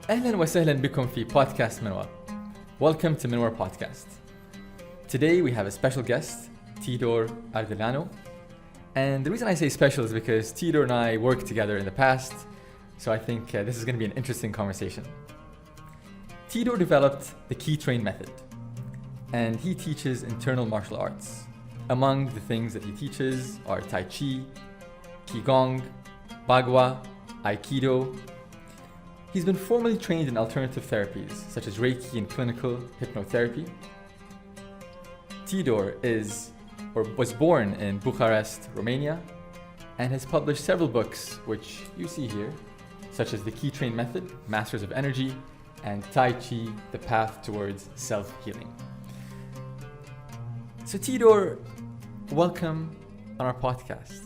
أهلا وسهلا بكم في بودكاست منور. Welcome to Minwar Podcast. Today we have a special guest, Teodor Ardeleanu. And the reason I say special is because Teodor and I worked together in the past, so I think this is going to be an interesting conversation. Teodor developed the Key Train method, and he teaches internal martial arts. Among the things that he teaches are Tai Chi, Qigong, Bagua, Aikido. He's been formally trained in alternative therapies such as Reiki and clinical hypnotherapy. Teodor was born in Bucharest, Romania, and has published several books, which you see here, such as The Key Train Method, Masters of Energy, and Tai Chi, The Path Towards Self-Healing. So Teodor, welcome on our podcast.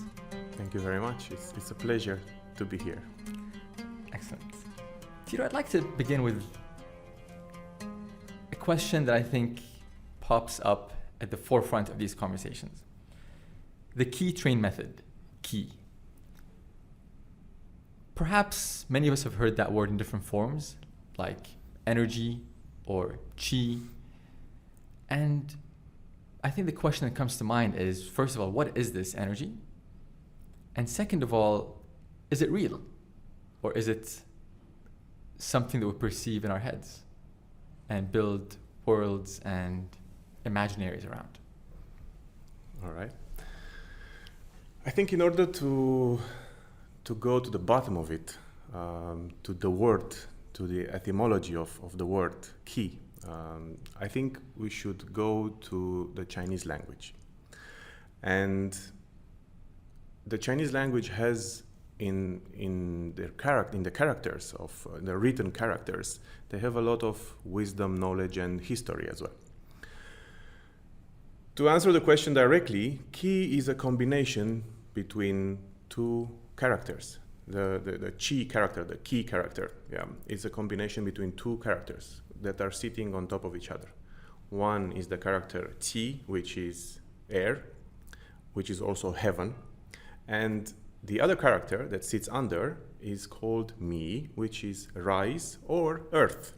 Thank you very much. It's a pleasure to be here. Excellent. Teodor, I'd like to begin with a question that I think pops up at the forefront of these conversations. The Key Train method, Key. Perhaps many of us have heard that word in different forms, like energy or Chi. And I think the question that comes to mind is, first of all, what is this energy? And second of all, is it real? Or is it something that we perceive in our heads and build worlds and imaginaries around? All right. I think in order to go to the bottom of it, to the word, to the etymology of the word key, I think we should go to the Chinese language. And the Chinese language has in the characters of the written characters, they have a lot of wisdom, knowledge, and history as well. To answer the question directly, Qi is a combination between two characters. The Qi character, the Qi character, is a combination between two characters that are sitting on top of each other. One is the character Qi, which is air, which is also heaven, and the other character that sits under is called Mi, which is rise or earth.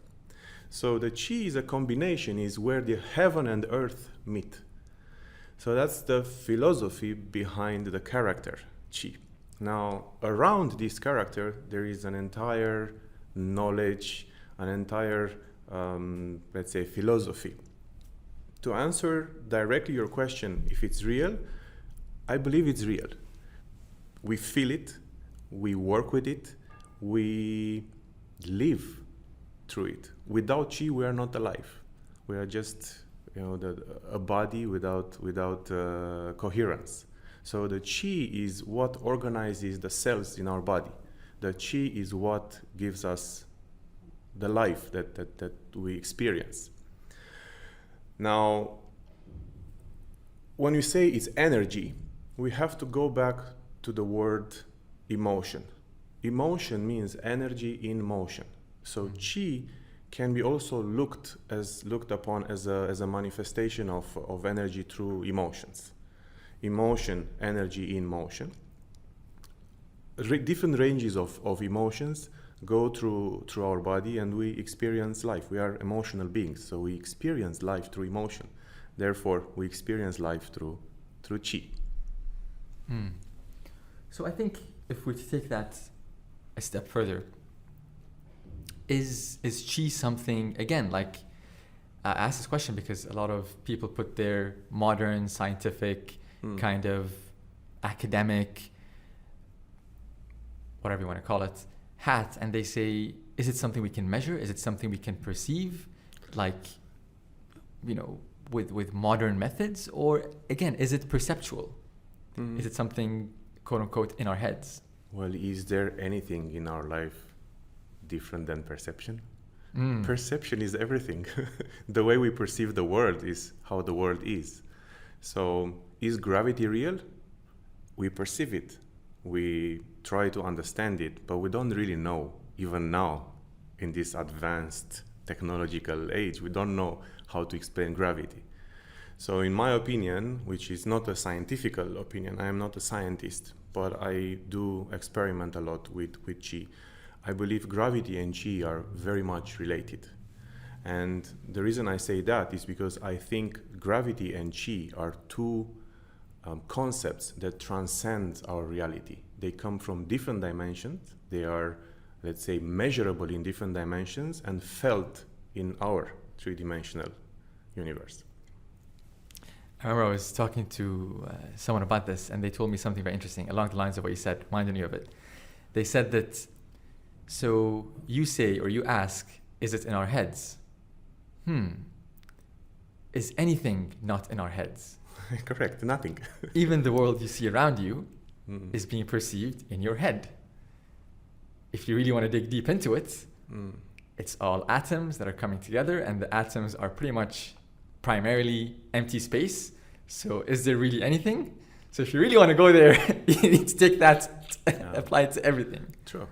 So the Qi is a combination, is where the heaven and earth meet. So that's the philosophy behind the character Qi. Now, around this character, there is an entire knowledge, an entire, let's say, philosophy. To answer directly your question, if it's real, I believe it's real. We feel it, we work with it, we live through it. Without Qi, we are not alive. We are just, a body without coherence. So the Qi is what organizes the cells in our body. The Qi is what gives us the life that we experience. Now, when we say it's energy, we have to go back to the word emotion. Emotion means energy in motion. So Qi can be also looked upon as a manifestation of energy through emotions. Emotion, energy in motion. Different ranges of emotions go through our body, and we experience life. We are emotional beings, so we experience life through emotion. Therefore, we experience life through Qi. So I think if we take that a step further, is Qi something, again, like I asked this question because a lot of people put their modern scientific kind of academic, whatever you want to call it, hat, and they say, is it something we can measure? Is it something we can perceive, like, with modern methods? Or again, is it perceptual? Is it something, quote unquote, in our heads? Well, is there anything in our life different than perception? Perception is everything. The way we perceive the world is how the world is. So, is gravity real? We perceive it. We try to understand it, but we don't really know, even now, in this advanced technological age, we don't know how to explain gravity. So in my opinion, which is not a scientific opinion, I am not a scientist, but I do experiment a lot with Qi. I believe gravity and qi are very much related. And the reason I say that is because I think gravity and qi are two concepts that transcend our reality. They come from different dimensions. They are, let's say, measurable in different dimensions and felt in our three-dimensional universe. I remember I was talking to someone about this, and they told me something very interesting along the lines of what you said, reminded me of it. They said that, so you say or you ask, is it in our heads? Is anything not in our heads? Correct, nothing. Even the world you see around you is being perceived in your head. If you really want to dig deep into it, it's all atoms that are coming together, and the atoms are pretty much primarily empty space. So is there really anything? So if you really want to go there, you need to take that, apply it to everything. True.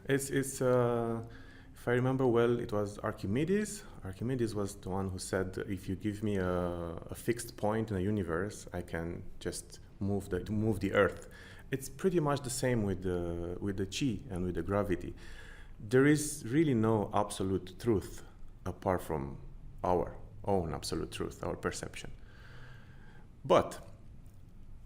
It's if I remember well, it was Archimedes. Archimedes was the one who said, if you give me a fixed point in the universe, I can just move the earth. It's pretty much the same with the qi and with the gravity. There is really no absolute truth apart from our own absolute truth, our perception. But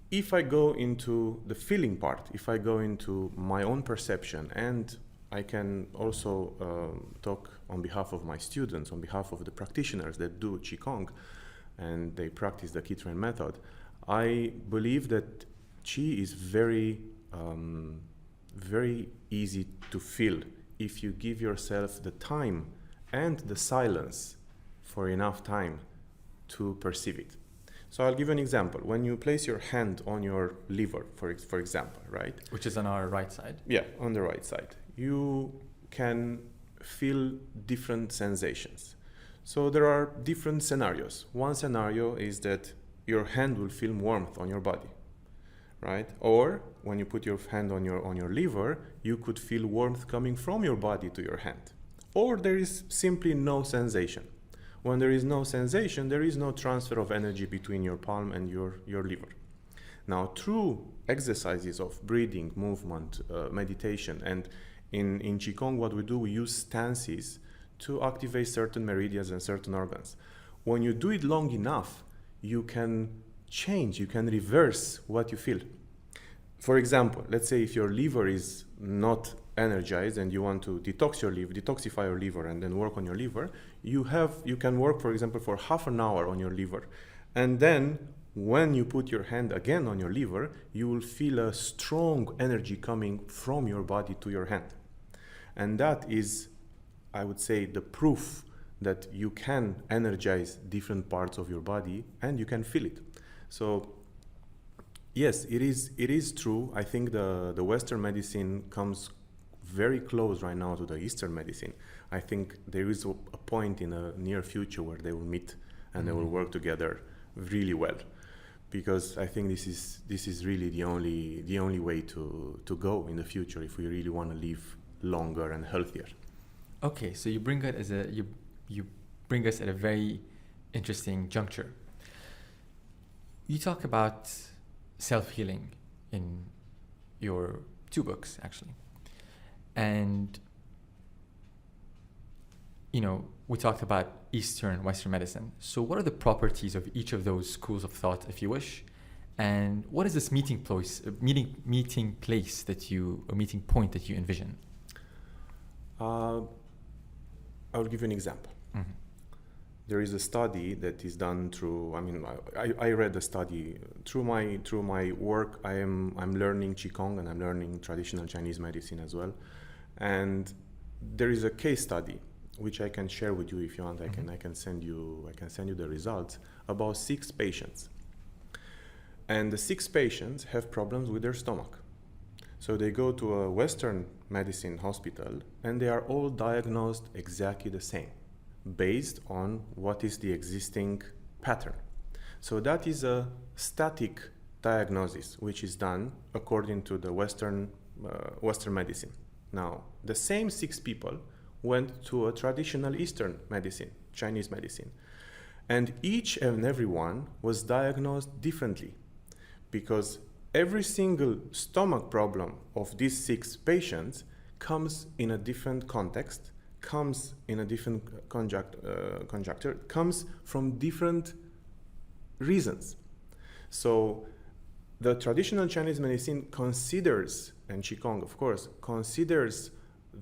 if I go into the feeling part, if I go into my own perception, and I can also talk on behalf of my students, on behalf of the practitioners that do Qigong and they practice the Qi Train method, I believe that Qi is very, very easy to feel if you give yourself the time and the silence for enough time to perceive it. So I'll give you an example. When you place your hand on your liver, for example, right? Which is on our right side. Yeah, on the right side. You can feel different sensations. So there are different scenarios. One scenario is that your hand will feel warmth on your body, right? Or when you put your hand on your liver, you could feel warmth coming from your body to your hand. Or there is simply no sensation. When there is no sensation, there is no transfer of energy between your palm and your liver. Now, through exercises of breathing, movement, meditation, and in Qigong, what we do, we use stances to activate certain meridians and certain organs. When you do it long enough, you can change, you can reverse what you feel. For example, let's say if your liver is not energized and you want to detoxify your liver and then work on your liver, you can work, for example, for half an hour on your liver. And then when you put your hand again on your liver, you will feel a strong energy coming from your body to your hand. And that is, I would say, the proof that you can energize different parts of your body and you can feel it. So yes, it is true. I think the Western medicine comes very close right now to the Eastern medicine. I think there is a point in the near future where they will meet and they will work together really well, because I think this is really the only way to go in the future if we really want to live longer and healthier. Okay, so you bring it you bring us at a very interesting juncture. You talk about self-healing in your 2 books, actually. And, we talked about Eastern, Western medicine. So what are the properties of each of those schools of thought, if you wish? And what is this meeting point that you envision? I'll give you an example. Mm-hmm. There is a study that is done through, I read the study through my work. I'm learning Qigong and I'm learning traditional Chinese medicine as well. And there is a case study which I can share with you if you want. I can send you the results about 6 patients. And the 6 patients have problems with their stomach. So they go to a Western medicine hospital and they are all diagnosed exactly the same, based on what is the existing pattern. So that is a static diagnosis, which is done according to the Western medicine. Now, the same 6 people went to a traditional Eastern medicine, Chinese medicine, and each and every one was diagnosed differently, because every single stomach problem of these 6 patients comes in a different context, comes in a different conjuncture, comes from different reasons. So the traditional Chinese medicine considers, and Qigong of course, considers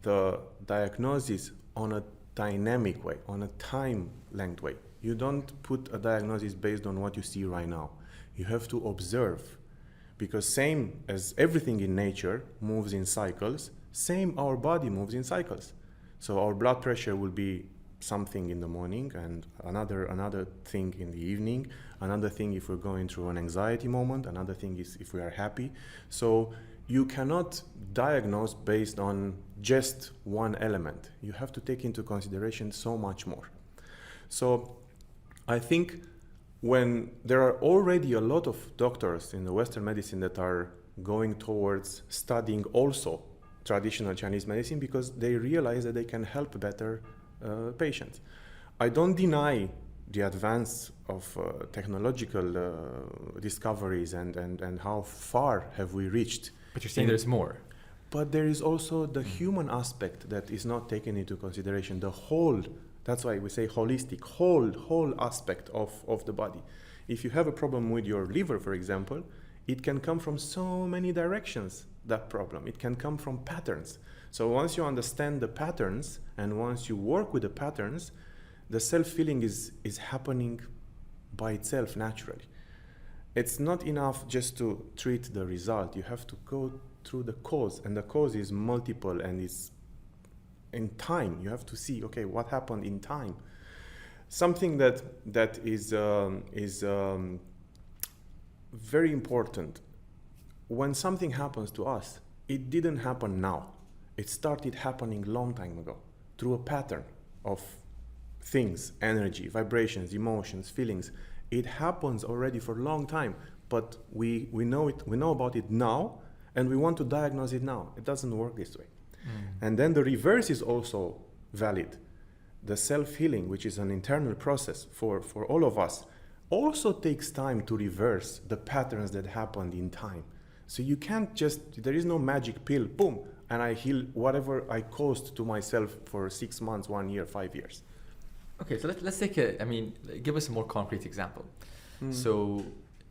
the diagnosis on a dynamic way, on a time-length way. You don't put a diagnosis based on what you see right now. You have to observe, because same as everything in nature moves in cycles, same our body moves in cycles. So our blood pressure will be something in the morning and another thing in the evening, another thing if we're going through an anxiety moment, another thing is if we are happy. So you cannot diagnose based on just one element. You have to take into consideration so much more. So I think when there are already a lot of doctors in the Western medicine that are going towards studying also traditional Chinese medicine because they realize that they can help better patients. I don't deny the advance of technological discoveries and how far have we reached. But you're saying there's more. But there is also the human aspect that is not taken into consideration. The whole, that's why we say holistic, whole aspect of the body. If you have a problem with your liver, for example, it can come from so many directions, that problem. It can come from patterns. So once you understand the patterns and once you work with the patterns, the self-healing is happening by itself naturally. It's not enough just to treat the result. You have to go through the cause, and the cause is multiple and it's in time. You have to see, okay, what happened in time. Something that is very important. When something happens to us, it didn't happen now. It started happening long time ago through a pattern of things, energy, vibrations, emotions, feelings. It happens already for a long time, but we know it. We know about it now, and we want to diagnose it now. It doesn't work this way. And then the reverse is also valid. The self-healing, which is an internal process for all of us, also takes time to reverse the patterns that happened in time. So you can't just, there is no magic pill, boom, and I heal whatever I caused to myself for 6 months, 1 year, 5 years. Okay, so let's take give us a more concrete example. So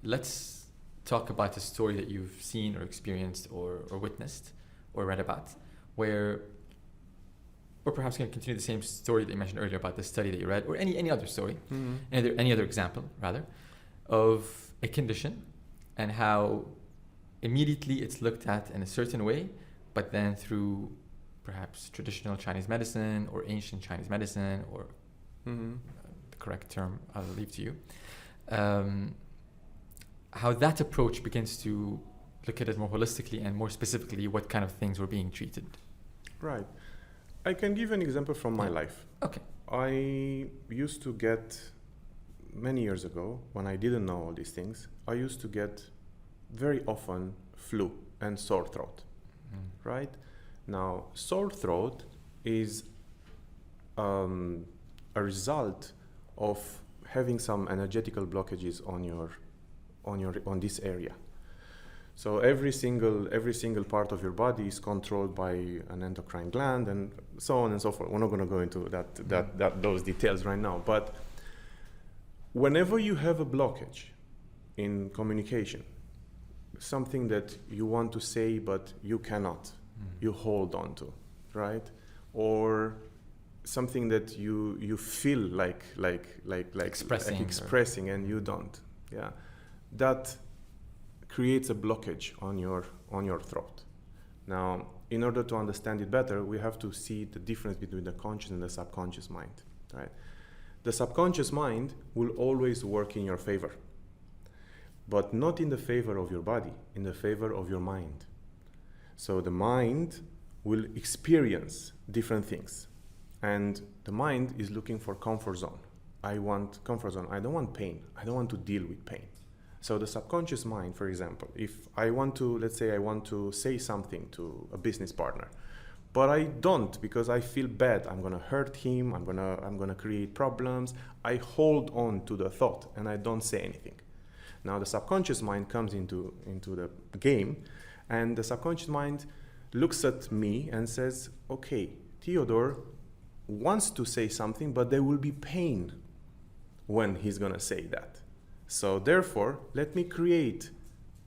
let's talk about a story that you've seen or experienced or witnessed or read about, where, or perhaps going to continue the same story that you mentioned earlier about the study that you read, or any other story, any other example, rather, of a condition and how immediately it's looked at in a certain way, but then through perhaps traditional Chinese medicine or ancient Chinese medicine, or the correct term I'll leave to you, how that approach begins to look at it more holistically and more specifically what kind of things were being treated. Right. I can give an example from my life. Okay. I used to get, many years ago, when I didn't know all these things, I used to get very often flu and sore throat, right? Now, sore throat is a result of having some energetical blockages on this area. So every single part of your body is controlled by an endocrine gland and so on and so forth. We're not going to go into those details right now, but whenever you have a blockage in communication, something that you want to say but you cannot, you hold on to, right? Or something that you feel like expressing and you don't, yeah, that creates a blockage on your throat. Now, in order to understand it better, we have to see the difference between the conscious and the subconscious mind, right? The subconscious mind will always work in your favor, but not in the favor of your body, in the favor of your mind. So the mind will experience different things, and the mind is looking for comfort zone. I want comfort zone. I don't want pain. I don't want to deal with pain. So the subconscious mind, for example, if I want to, let's say I want to say something to a business partner, but I don't because I feel bad, I'm gonna hurt him, I'm gonna create problems, I hold on to the thought and I don't say anything. Now the subconscious mind comes into the game, and the subconscious mind looks at me and says, okay, Teodor wants to say something, but there will be pain when he's going to say that. So therefore, let me create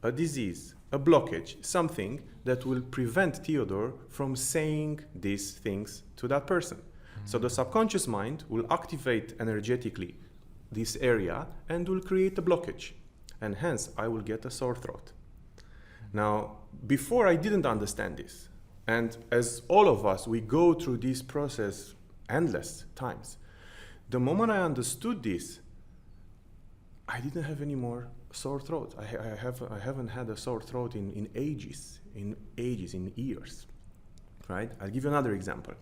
a disease, a blockage, something that will prevent Teodor from saying these things to that person. So the subconscious mind will activate energetically this area and will create a blockage. And hence, I will get a sore throat. Now, before I didn't understand this. And as all of us, we go through this process endless times. The moment I understood this, I didn't have any more sore throat. I haven't had a sore throat in ages, in years, right? I'll give you another example.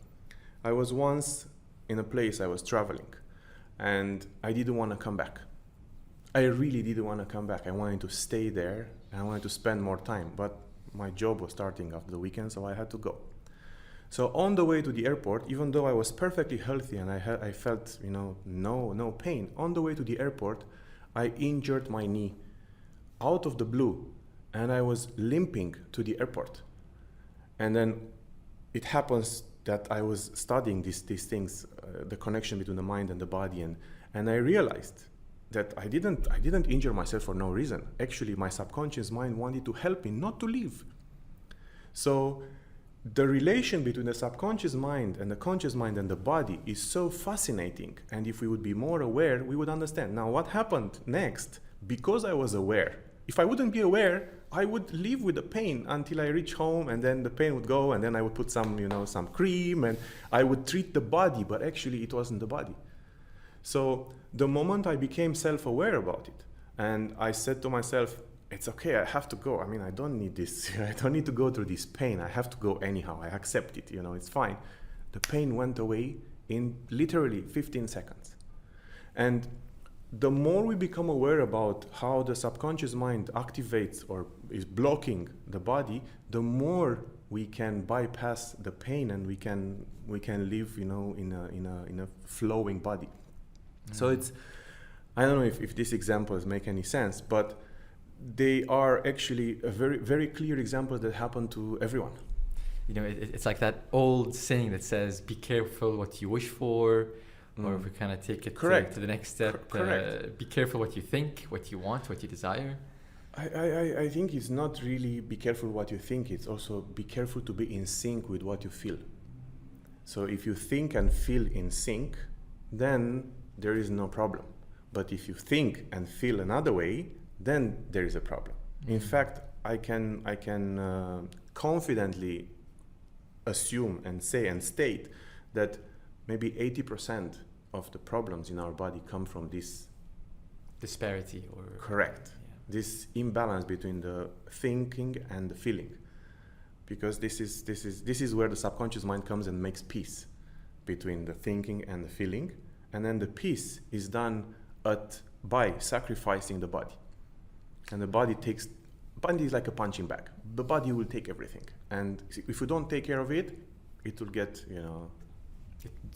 I was once in a place I was traveling, and I didn't want to come back. I really didn't want to come back. I wanted to stay there, and I wanted to spend more time, but my job was starting after the weekend, so I had to go. So on the way to the airport, even though I was perfectly healthy and I felt, no pain, on the way to the airport, I injured my knee out of the blue, and I was limping to the airport. And then it happens that I was studying these things, the connection between the mind and the body, and I realized that I didn't injure myself for no reason. Actually, my subconscious mind wanted to help me not to leave. So the relation between the subconscious mind and the conscious mind and the body is so fascinating. And if we would be more aware, we would understand. Now, what happened next? Because I was aware. If I wouldn't be aware, I would live with the pain until I reach home, and then the pain would go, and then I would put some cream, and I would treat the body, but actually it wasn't the body. So the moment I became self-aware about it, and I said to myself, it's okay, I have to go. I mean, I don't need this. I don't need to go through this pain. I have to go anyhow. I accept it. It's fine. The pain went away in literally 15 seconds. And the more we become aware about how the subconscious mind activates or is blocking the body, the more we can bypass the pain, and we can live, in a flowing body. So it's, I don't know if these examples make any sense, but they are actually a very, very clear example that happen to everyone. It's like that old saying that says, be careful what you wish for, or if we kind of take it to the next step, be careful what you think, what you want, what you desire. I think it's not really be careful what you think, it's also be careful to be in sync with what you feel. So if you think and feel in sync, then there is no problem. But if you think and feel another way, then there is a problem. In fact, I can confidently assume and say and state that maybe 80% of the problems in our body come from this disparity, or this imbalance between the thinking and the feeling, because this is where the subconscious mind comes and makes peace between the thinking and the feeling, and then the peace is done by sacrificing the body. And the body is like a punching bag. The body will take everything, and if we don't take care of it, it will get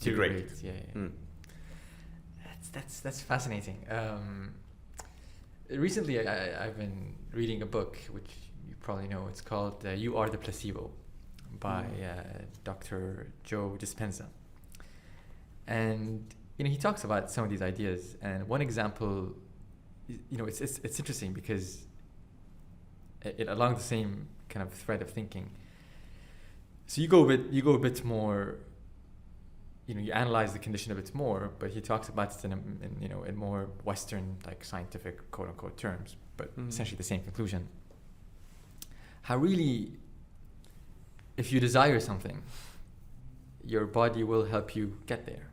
degrade. That's fascinating. Recently, I've been reading a book which you probably know. It's called "You Are the Placebo" by Dr. Joe Dispenza, and he talks about some of these ideas. And one example, it's interesting because it along the same kind of thread of thinking. So you go a bit more. You analyze the condition a bit more, but he talks about it in more Western, like scientific quote unquote terms, but essentially the same conclusion. How really, if you desire something, your body will help you get there,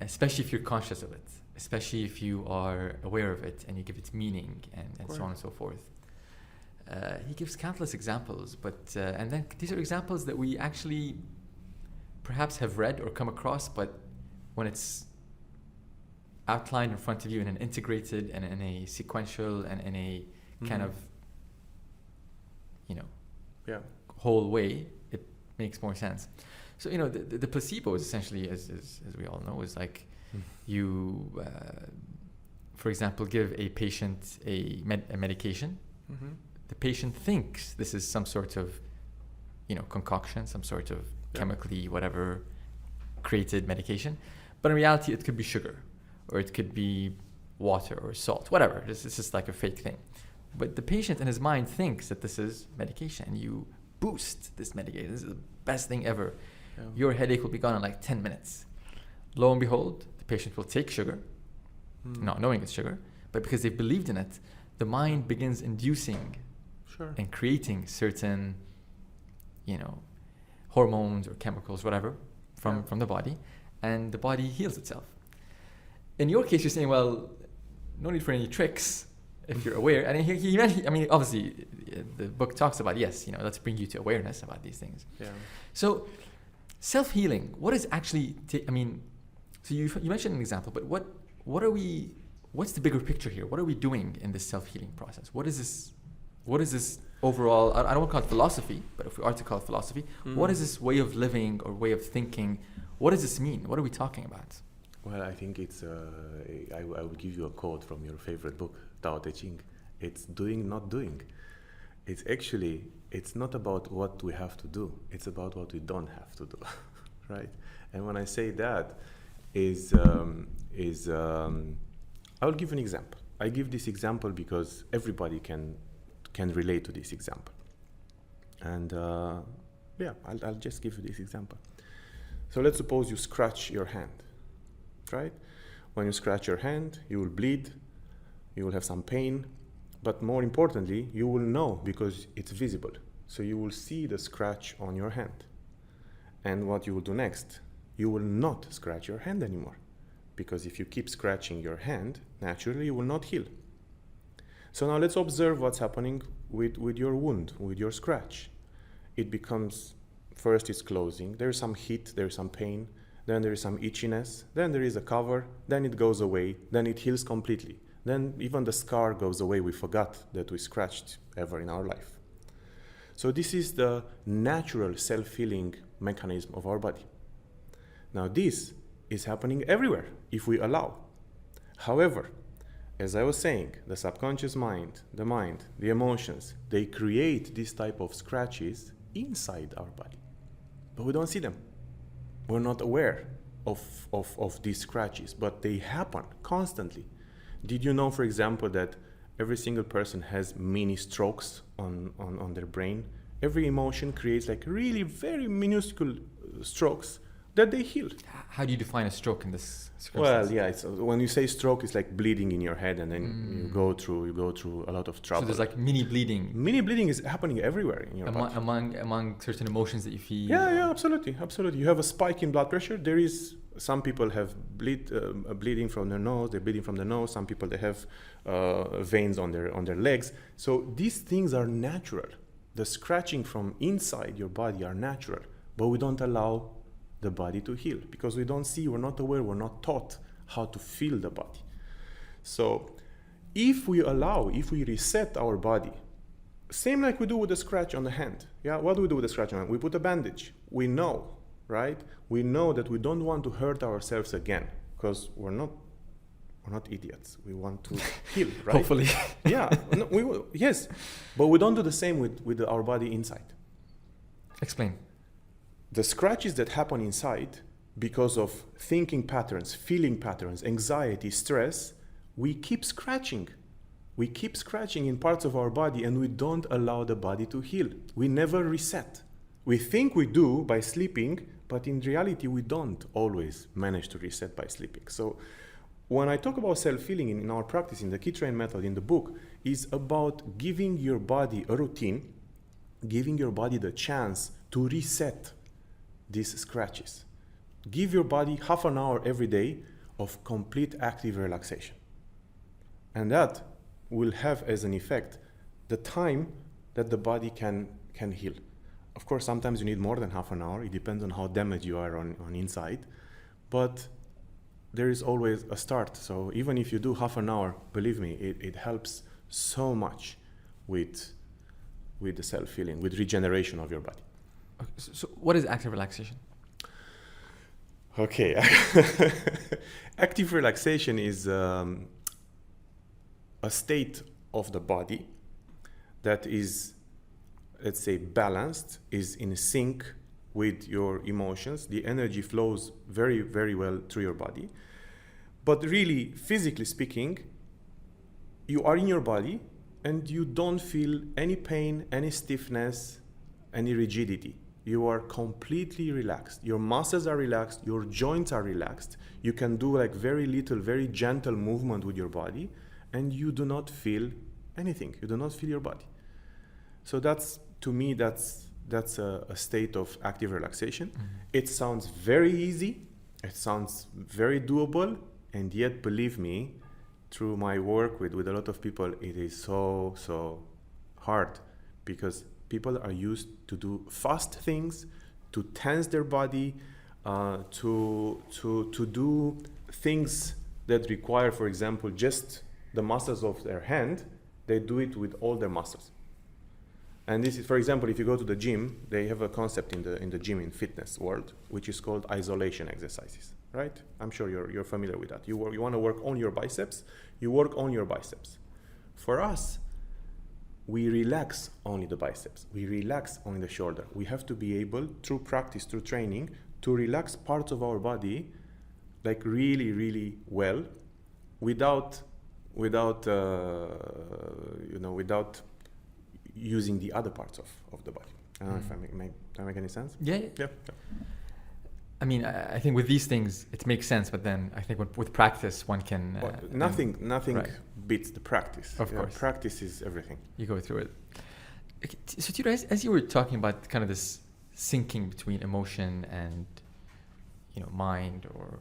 especially if you're conscious of it, especially if you are aware of it and you give it meaning and so on and so forth. He gives countless examples, but and then these are examples that we actually perhaps have read or come across, but when it's outlined in front of you in an integrated and in a sequential and in a kind of whole way, it makes more sense. So the placebo is essentially, as we all know, is like you for example give a patient a medication. The patient thinks this is some sort of concoction, some sort of chemically whatever created medication. But in reality, it could be sugar, or it could be water or salt, whatever. This is just like a fake thing. But the patient in his mind thinks that this is medication, and you boost this medication. This is the best thing ever. Yeah. Your headache will be gone in like 10 minutes. Lo and behold, the patient will take sugar, not knowing it's sugar, but because they've believed in it, the mind begins inducing and creating certain, hormones or chemicals, whatever, from the body, and the body heals itself. In your case, you're saying, well, no need for any tricks if you're aware. And obviously, the book talks about, let's bring you to awareness about these things. Yeah. So, self-healing, what is actually, so you mentioned an example, but what's the bigger picture here? What are we doing in this self-healing process? What is this overall, I don't want to call it philosophy, but if we are to call it philosophy, what is this way of living or way of thinking? What does this mean? What are we talking about? Well, I think it's, I will give you a quote from your favorite book, Tao Te Ching. It's doing, not doing. It's not about what we have to do. It's about what we don't have to do, right? And when I say that I will give an example. I give this example because everybody can relate to this example. And I'll just give you this example. So let's suppose you scratch your hand, right? When you scratch your hand, you will bleed, you will have some pain, but more importantly, you will know because it's visible. So you will see the scratch on your hand. And what you will do next, you will not scratch your hand anymore. Because if you keep scratching your hand, naturally you will not heal. So now let's observe what's happening with your wound, with your scratch. It becomes, first it's closing, there is some heat, there is some pain, then there is some itchiness, then there is a cover, then it goes away, then it heals completely. Then even the scar goes away, we forgot that we scratched ever in our life. So this is the natural self-healing mechanism of our body. Now this is happening everywhere if we allow. However, as I was saying, the subconscious mind, the emotions, they create this type of scratches inside our body. But we don't see them. We're not aware of these scratches, but they happen constantly. Did you know, for example, that every single person has mini strokes on their brain? Every emotion creates like really very minuscule strokes that they heal. How do you define a stroke in this? Well, when you say stroke, it's like bleeding in your head, and then you go through a lot of trouble. So there's like mini bleeding. Mini bleeding is happening everywhere in your body. Among certain emotions that you feel. Yeah, absolutely. You have a spike in blood pressure. There is some people have bleeding from their nose. They're bleeding from the nose. Some people they have veins on their legs. So these things are natural. The scratching from inside your body are natural, but we don't allow the body to heal because we don't see, we're not aware, we're not taught how to feel the body. So if we reset our body, same like we do with the scratch on the hand. Yeah, what do we do with the scratch on the hand? We put a bandage. We know, right? We know that we don't want to hurt ourselves again because we're not idiots. We want to heal, right? Hopefully. Yeah, yes, but we don't do the same with our body inside. Explain. The scratches that happen inside because of thinking patterns, feeling patterns, anxiety, stress, we keep scratching. We keep scratching in parts of our body and we don't allow the body to heal. We never reset. We think we do by sleeping, but in reality, we don't always manage to reset by sleeping. So when I talk about self-healing in our practice, in the Key Train method in the book, is about giving your body a routine, giving your body the chance to reset these scratches. Give your body half an hour every day of complete active relaxation. And that will have as an effect the time that the body can heal. Of course, sometimes you need more than half an hour. It depends on how damaged you are on inside. But there is always a start. So even if you do half an hour, believe me, it helps so much with the self-healing, with regeneration of your body. So what is active relaxation? Okay. Active relaxation is a state of the body that is let's say, balanced, is in sync with your emotions, the energy flows very, very well through your body. But really, physically speaking, you are in your body and you don't feel any pain, any stiffness, any rigidity. You are completely relaxed. Your muscles are relaxed, your joints are relaxed. You can do like very little, very gentle movement with your body, and you do not feel anything. You do not feel your body. So that's, to me, that's a state of active relaxation. Mm-hmm. It sounds very easy. It sounds very doable. And yet, believe me, through my work with a lot of people, it is so hard, because people are used to do fast things, to tense their body, to do things that require, for example, just the muscles of their hand. They do it with all their muscles. And this is, for example, if you go to the gym, they have a concept in the gym, in fitness world, which is called isolation exercises, right? I'm sure you're familiar with that. You want to work on your biceps, you work on your biceps. For us, we relax only the biceps. We relax only the shoulder. We have to be able, through practice, through training, to relax parts of our body like really, really well, without using the other parts of the body. I don't know if I make any sense? Yeah. I mean, I think with these things, it makes sense, but then I think with practice, one can... nothing right. beats the practice. Of course. Practice is everything. You go through it. Okay, so Teodor, as you were talking about kind of this syncing between emotion and, mind, or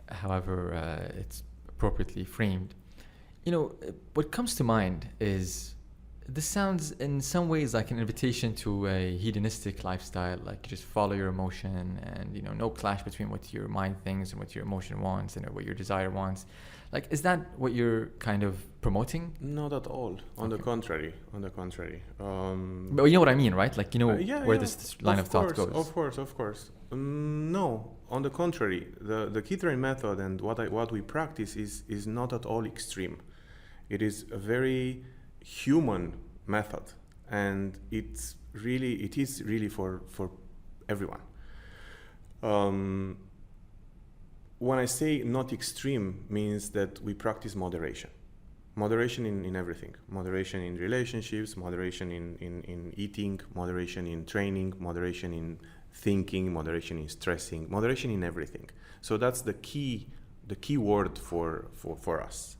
however it's appropriately framed, what comes to mind is, this sounds in some ways like an invitation to a hedonistic lifestyle, like you just follow your emotion and, no clash between what your mind thinks and what your emotion wants and what your desire wants. Like, is that what you're kind of promoting? Not at all. On the contrary. But you know what I mean, right? Like, where this line of thought goes. Of course. No, on the contrary. The Keith-Rain method and what we practice is not at all extreme. It is a very human method, and it is really for everyone. When I say not extreme, means that we practice moderation in everything. Moderation in relationships, moderation in eating, moderation in training, moderation in thinking, moderation in stressing, moderation in everything. So that's the key word for us.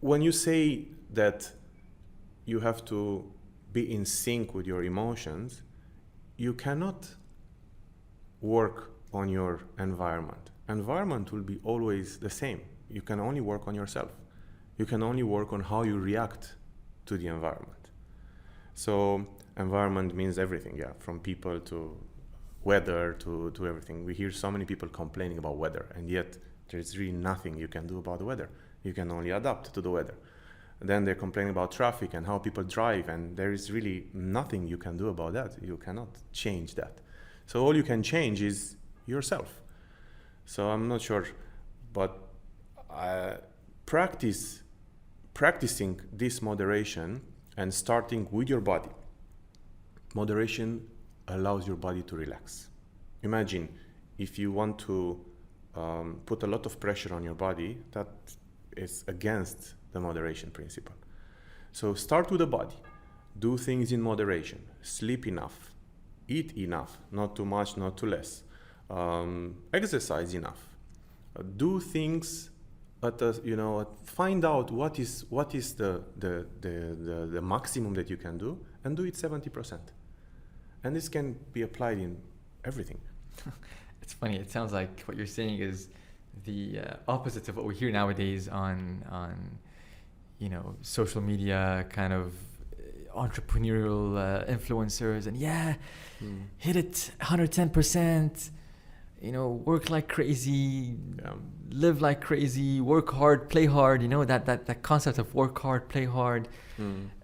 When you say that you have to be in sync with your emotions, you cannot work on your environment. Environment will be always the same. You can only work on yourself. You can only work on how you react to the environment. So environment means everything, from people to weather to everything. We hear so many people complaining about weather, and yet there's really nothing you can do about the weather. You can only adapt to the weather. And then they're complaining about traffic and how people drive, and there is really nothing you can do about that. You cannot change that. So all you can change is yourself. So I'm not sure, but practicing this moderation and starting with your body. Moderation allows your body to relax. Imagine if you want to put a lot of pressure on your body, that is against the moderation principle. So start with the body. Do things in moderation. Sleep enough. Eat enough. Not too much, not too less. Exercise enough. Do things find out what is the maximum that you can do, and do it 70%. And this can be applied in everything. It's funny. It sounds like what you're saying is the opposite of what we hear nowadays on social media, kind of entrepreneurial influencers, and hit it 110%. Work like crazy, live like crazy, work hard, play hard. That concept of work hard, play hard,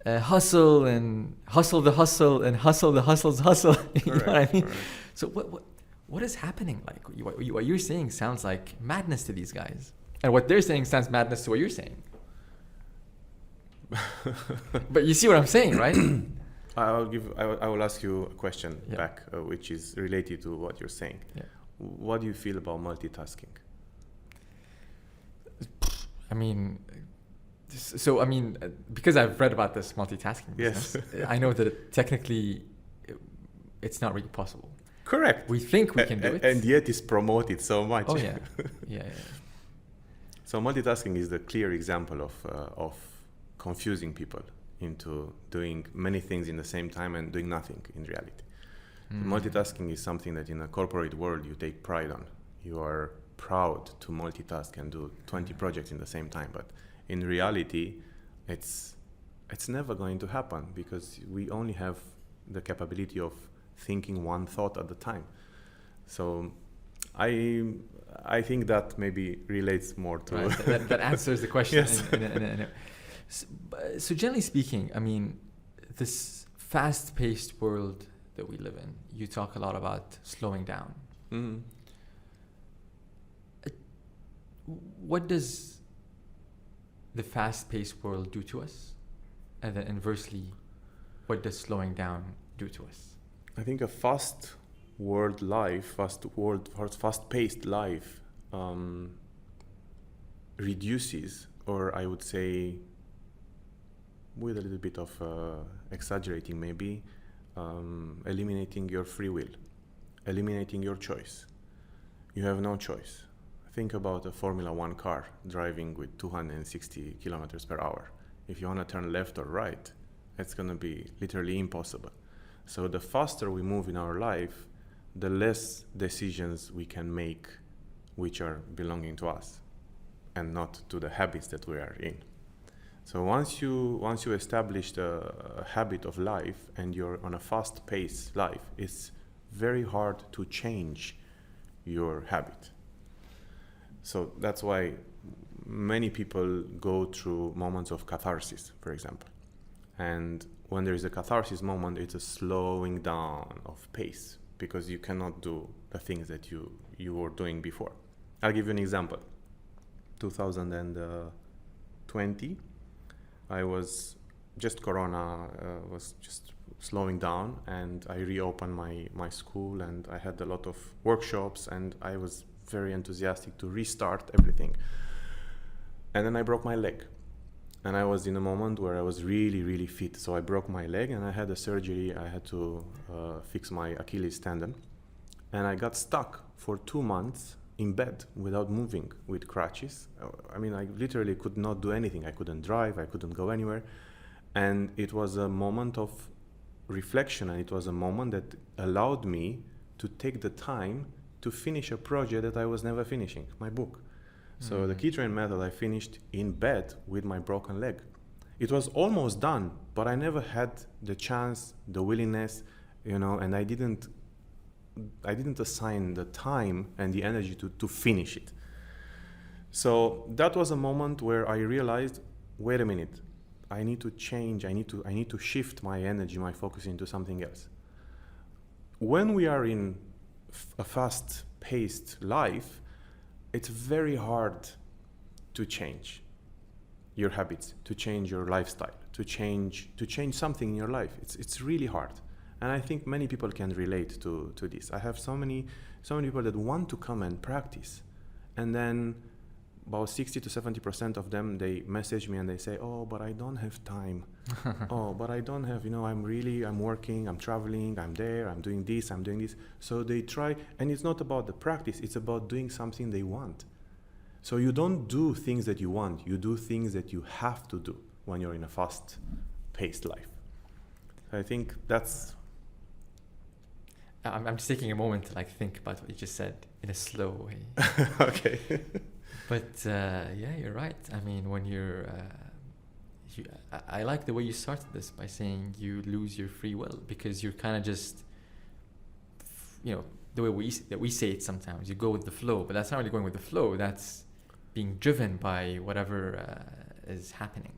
hustle and hustle the hustle and hustle the hustle's hustle. You know what I mean? Right. So what is happening? Like what you're saying sounds like madness to these guys, and what they're saying sounds madness to what you're saying. But you see what I'm saying, right? I will ask you a question Yeah. back, which is related to what you're saying. Yeah. What do you feel about multitasking? I mean, because I've read about this multitasking Yes. business, I know that technically it's not really possible. Correct. We think we can do it. And yet it's promoted so much. Oh yeah. Yeah. So multitasking is the clear example of confusing people into doing many things in the same time and doing nothing in reality. Multitasking is something that in a corporate world you take pride on. You are proud to multitask and do 20 projects in the same time, but in reality it's never going to happen because we only have the capability of thinking one thought at a time. So I think that maybe relates more to right. that answers the question. Yes. So generally speaking, I mean, this fast-paced world that we live in, you talk a lot about slowing down. Mm-hmm. What does the fast-paced world do to us? And then inversely, what does slowing down do to us? I think a fast-paced life reduces, or I would say, with a little bit of exaggerating maybe, eliminating your free will, eliminating your choice. You have no choice. Think about a Formula 1 car driving with 260 kilometers per hour. If you want to turn left or right, it's going to be literally impossible. So the faster we move in our life, the less decisions we can make which are belonging to us and not to the habits that we are in. So once you establish a habit of life and you're on a fast-paced life, it's very hard to change your habit. So that's why many people go through moments of catharsis, for example. And when there is a catharsis moment, it's a slowing down of pace because you cannot do the things that you were doing before. I'll give you an example. 2020, I was just Corona was just slowing down, and I reopened my school, and I had a lot of workshops, and I was very enthusiastic to restart everything. And then I broke my leg. And I was in a moment where I was really, really fit. So I broke my leg and I had a surgery. I had to fix my Achilles tendon. And I got stuck for 2 months in bed without moving with crutches. I mean, I literally could not do anything. I couldn't drive. I couldn't go anywhere. And it was a moment of reflection. And it was a moment that allowed me to take the time to finish a project that I was never finishing, my book. So the key train method I finished in bed with my broken leg. It was almost done, but I never had the chance, the willingness, and I didn't assign the time and the energy to finish it. So that was a moment where I realized, wait a minute, I need to change, I need to shift my energy, my focus into something else. When we are in a fast-paced life, it's very hard to change your habits, to change your lifestyle, to change something in your life. It's really hard. And I think many people can relate to this. I have so many people that want to come and practice. And then about 60 to 70% of them, they message me and they say, oh, but I don't have time. Oh, but I don't have, I'm working, I'm traveling, I'm there, I'm doing this. So they try, and it's not about the practice, it's about doing something they want. So you don't do things that you want, you do things that you have to do when you're in a fast-paced life. I think that's... I'm just taking a moment to think about what you just said in a slow way. Okay. But yeah, you're right. I mean, when I like the way you started this by saying you lose your free will because you're kind of just, the way we say it sometimes, you go with the flow, but that's not really going with the flow. That's being driven by whatever is happening,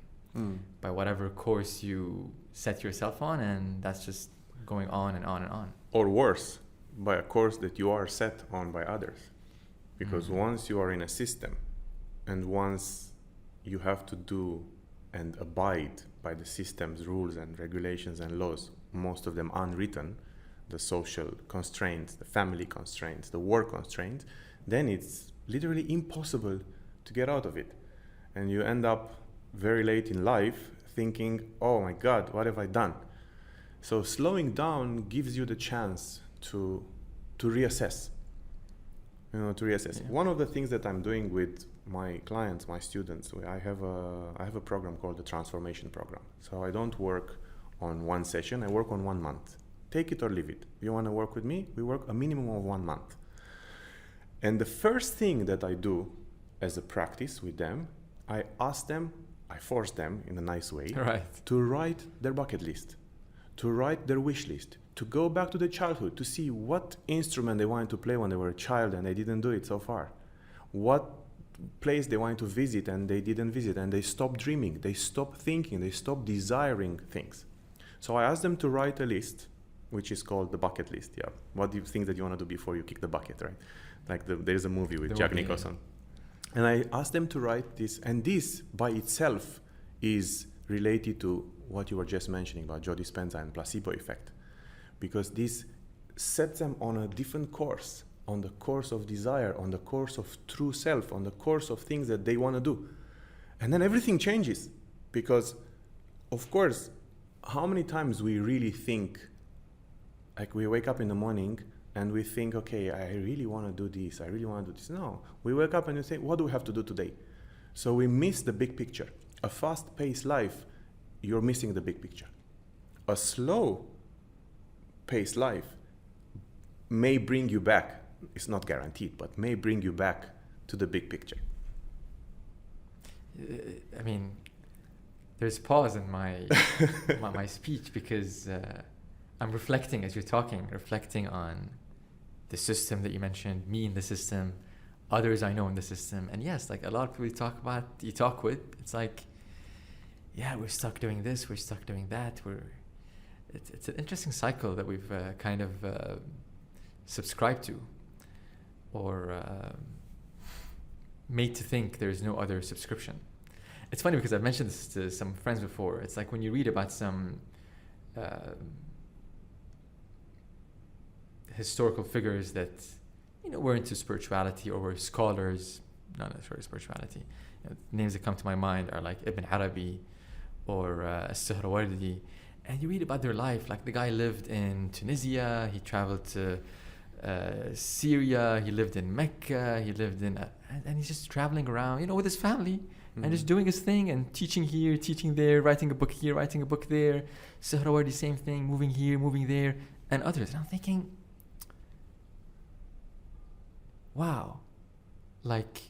by whatever course you set yourself on, and that's just going on and on and on. Or worse, by a course that you are set on by others. Because once you are in a system and once you have to do and abide by the system's rules and regulations and laws, most of them unwritten, the social constraints, the family constraints, the work constraints, then it's literally impossible to get out of it. And you end up very late in life thinking, oh my God, what have I done? So slowing down gives you the chance to reassess. Yeah. One of the things that I'm doing with my clients, my students, I have a program called the transformation program. So I don't work on one session, I work on 1 month. Take it or leave it. You want to work with me? We work a minimum of 1 month. And the first thing that I do as a practice with them, I force them in a nice way to write their bucket list, to write their wish list, to go back to their childhood, to see what instrument they wanted to play when they were a child and they didn't do it so far. What place they wanted to visit and they didn't visit, and they stopped dreaming, they stopped thinking, they stopped desiring things. So I asked them to write a list, which is called the bucket list. Yeah. What do you think that you want to do before you kick the bucket, right? Like there's a movie with Jack Nicholson. And I asked them to write this, and this by itself is related to what you were just mentioning about Joe Dispenza and placebo effect, because this sets them on a different course, on the course of desire, on the course of true self, on the course of things that they want to do. And then everything changes, because of course, how many times we really think, like we wake up in the morning and we think, okay, I really want to do this, I really want to do this. No, we wake up and we say, what do we have to do today? So we miss the big picture. A fast-paced life, you're missing the big picture. A slow-paced life may bring you back, it's not guaranteed, but may bring you back to the big picture. I mean, there's pause in my my speech, because I'm reflecting as you're talking, reflecting on the system that you mentioned, me in the system, others I know in the system. And yes, like a lot of people you talk with, it's like, yeah, we're stuck doing this, we're stuck doing that. It's an interesting cycle that we've kind of subscribed to, or made to think there's no other subscription. It's funny because I've mentioned this to some friends before. It's like when you read about some historical figures that, were into spirituality or were scholars, not necessarily spirituality. Names that come to my mind are like Ibn Arabi or As-Sihrawardi, and you read about their life. Like the guy lived in Tunisia, he traveled to Syria, he lived in Mecca, he lived in, and he's just traveling around, with his family, and just doing his thing and teaching here, teaching there, writing a book here, writing a book there. Sihrawardi, same thing, moving here, moving there, and others. And I'm thinking, wow, like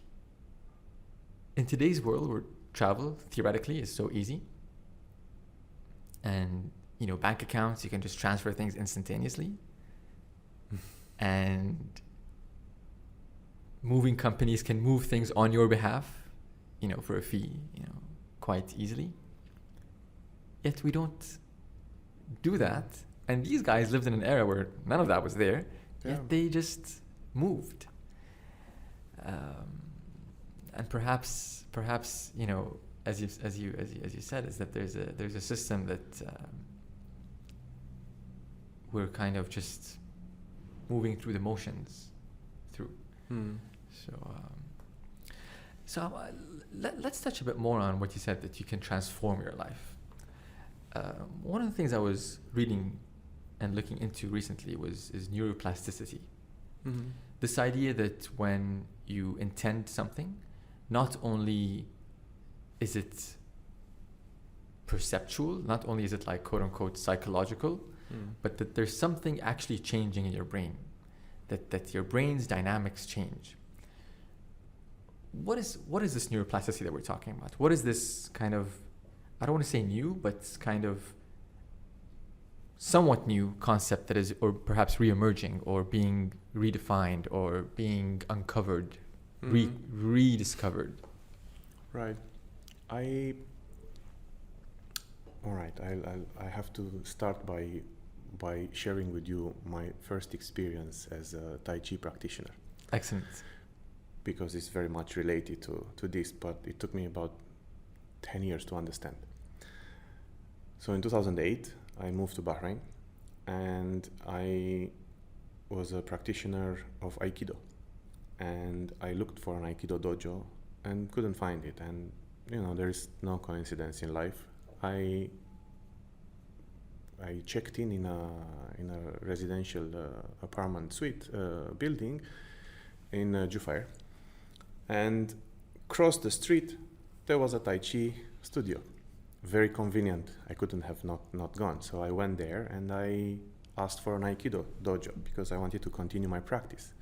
in today's world where travel theoretically is so easy, and bank accounts, you can just transfer things instantaneously, and moving companies can move things on your behalf, for a fee, quite easily. Yet we don't do that. And these guys lived in an era where none of that was there. Yeah. Yet they just moved. And perhaps, as you said, is that there's a system that we're kind of just moving through the motions through. So let's touch a bit more on what you said, that you can transform your life. One of the things I was reading and looking into recently is neuroplasticity. This idea that when you intend something, not only is it perceptual, not only is it like quote unquote psychological, but that there's something actually changing in your brain, that your brain's dynamics change. What is this neuroplasticity that we're talking about? What is this kind of, I don't want to say new, but kind of somewhat new concept that is, or perhaps re-emerging, or being redefined, or being uncovered, rediscovered? Right. I have to start by sharing with you my first experience as a Tai Chi practitioner. Excellent. Because it's very much related to this, but it took me about 10 years to understand. So in 2008, I moved to Bahrain, and I was a practitioner of Aikido. And I looked for an Aikido dojo and couldn't find it. And, there is no coincidence in life. I checked in a residential apartment suite building in Jufair, and crossed the street, there was a Tai Chi studio. Very convenient. I couldn't have not gone. So I went there and I asked for an Aikido dojo because I wanted to continue my practice.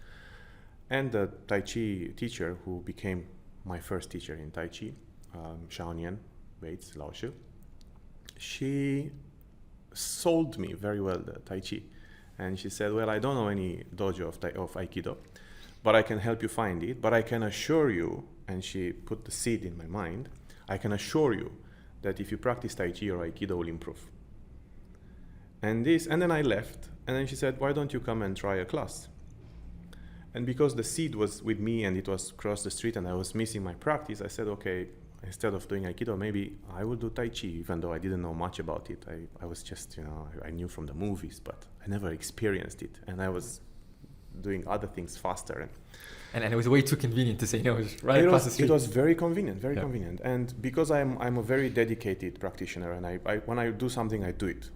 And the Tai Chi teacher, who became my first teacher in Tai Chi, Shaonian Bates Laoshi, she sold me very well the Tai Chi. And she said, well, I don't know any dojo of Aikido, but I can help you find it. But I can assure you, and she put the seed in my mind, I can assure you that if you practice Tai Chi, your Aikido will improve. And then I left, and then she said, why don't you come and try a class? And because the seed was with me and it was across the street and I was missing my practice, I said, okay, instead of doing Aikido, maybe I will do Tai Chi, even though I didn't know much about it. I was just, I knew from the movies, but I never experienced it. And I was doing other things faster. And it was way too convenient to say no. It was right across the street. It was very convenient, convenient. And because I'm a very dedicated practitioner, and I when I do something, I do it.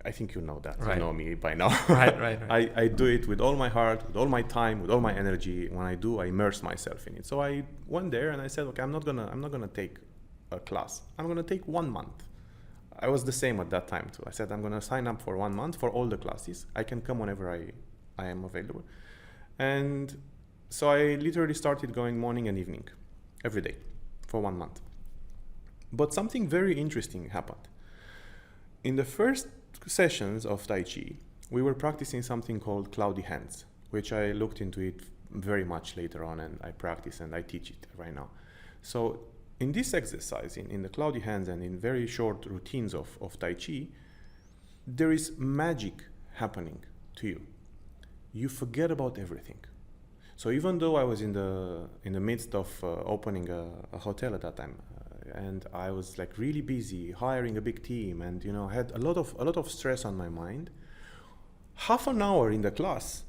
I think you know that. Right. You know me by now. Right. I do it with all my heart, with all my time, with all my energy. When I do, I immerse myself in it. So I went there and I said, okay, I'm not gonna take a class. I'm gonna take 1 month. I was the same at that time too. I said, I'm gonna sign up for 1 month for all the classes. I can come whenever I am available. And so I literally started going morning and evening, every day, for 1 month. But something very interesting happened. In the first sessions of Tai Chi, we were practicing something called cloudy hands, which I looked into it very much later on, and I practice and I teach it right now. So in this exercise, in the cloudy hands and in very short routines of Tai Chi, there is magic happening to you. You forget about everything. So even though I was in the midst of opening a hotel at that time, and I was like really busy hiring a big team, and had a lot of stress on my mind, half an hour in the class,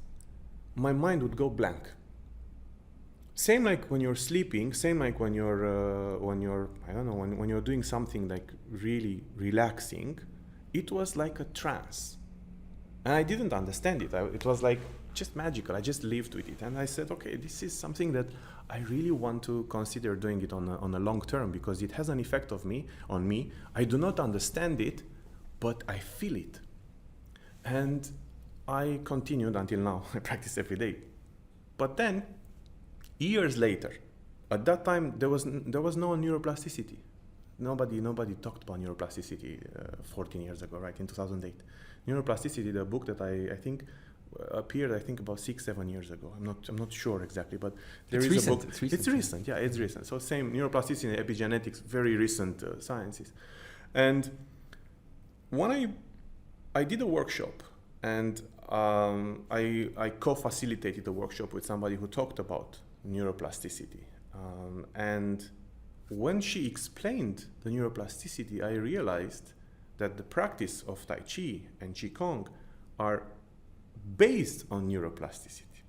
my mind would go blank. Same like when you're sleeping, same like when you're doing something like really relaxing, it was like a trance. And I didn't understand it. It was like just magical. I just lived with it. And I said, okay, this is something that I really want to consider doing it on a long term, because it has an effect on me. I do not understand it, but I feel it. And I continued until now. I practice every day. But then, years later, at that time, there was no neuroplasticity. Nobody talked about neuroplasticity 14 years ago, right, in 2008. Neuroplasticity, the book that I think appeared, about 6-7 years ago. I'm not sure exactly, but there is a book. It's recent. Yeah, it's recent. So same neuroplasticity and epigenetics, very recent sciences. And when I did a workshop, and I co-facilitated a workshop with somebody who talked about neuroplasticity, and when she explained the neuroplasticity, I realized that the practice of Tai Chi and Qigong are based on neuroplasticity.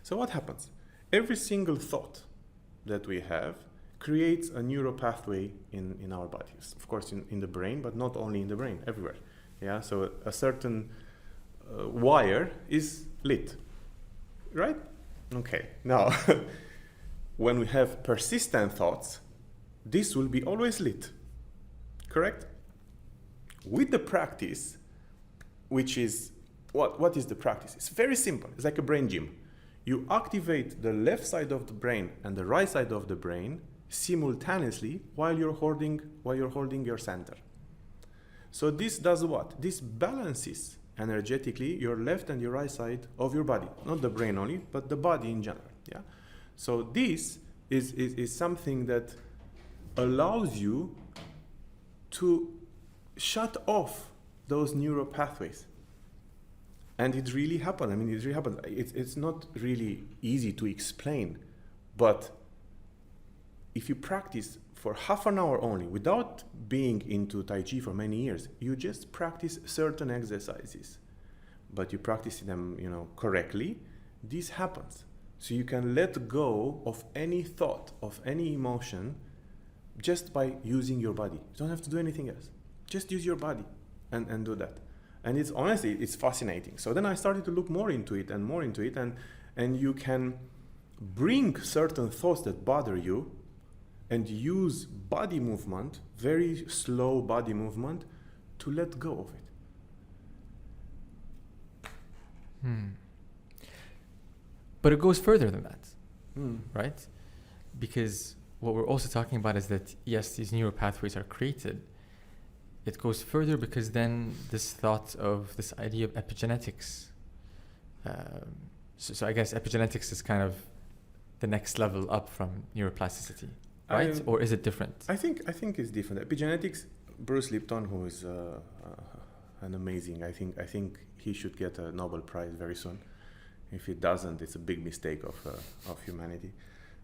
So what happens? Every single thought that we have creates a neural pathway in our bodies. Of course, in the brain, but not only in the brain, everywhere. Yeah. So a certain wire is lit, right? Okay. Now, when we have persistent thoughts, this will be always lit, correct? With the practice, which is, what is the practice? It's very simple. It's like a brain gym. You activate the left side of the brain and the right side of the brain simultaneously while you're holding your center. So this does what? This balances energetically your left and your right side of your body. Not the brain only, but the body in general. Yeah. So this is something that allows you to shut off those neural pathways. And it really happened. I mean, it really happened. It's not really easy to explain, but if you practice for half an hour only, without being into Tai Chi for many years, you just practice certain exercises, but you practice them, correctly, this happens. So you can let go of any thought, of any emotion, just by using your body. You don't have to do anything else. Just use your body and do that. And it's honestly, it's fascinating. So then I started to look more into it, and you can bring certain thoughts that bother you and use body movement, very slow body movement, to let go of it. But it goes further than that, right? Because what we're also talking about is that, yes, these neural pathways are created. It goes further because then this thought of this idea of epigenetics. So I guess epigenetics is kind of the next level up from neuroplasticity, right? Or is it different? I think it's different. Epigenetics, Bruce Lipton, who is an amazing, I think he should get a Nobel Prize very soon. If it doesn't, it's a big mistake of humanity.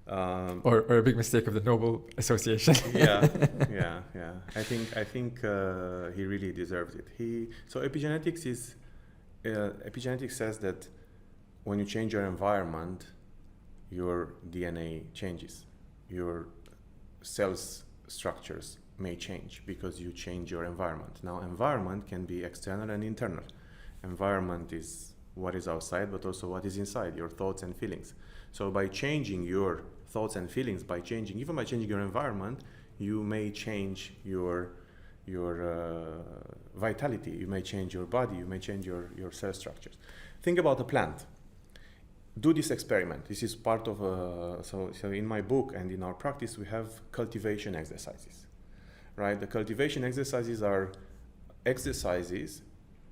Or a big mistake of the Nobel Association. yeah. I think he really deserves it. So epigenetics says that when you change your environment, your DNA changes. Your cells structures may change because you change your environment. Now, environment can be external and internal. Environment is what is outside, but also what is inside, your thoughts and feelings. So by changing your thoughts and feelings, even by changing your environment, you may change your vitality, you may change your body, you may change your cell structures. Think about a plant. Do this experiment. This is part of so in my book and in our practice, we have cultivation exercises, right? The cultivation exercises are exercises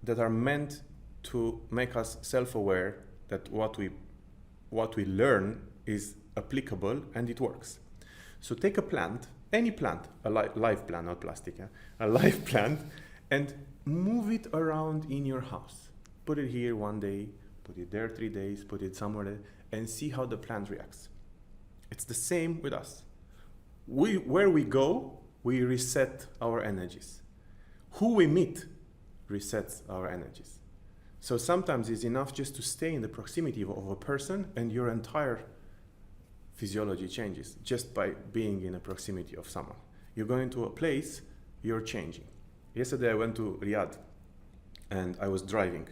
that are meant to make us self-aware that what we learn is applicable and it works. So take a plant, any plant, a live plant, not plastic, a live plant, and move it around in your house. Put it here one day, put it there 3 days, put it somewhere there, and see how the plant reacts. It's the same with us. Where we go, we reset our energies. Who we meet resets our energies. So sometimes it's enough just to stay in the proximity of a person and your entire physiology changes just by being in the proximity of someone. You're going to a place, you're changing. Yesterday I went to Riyadh and I was driving.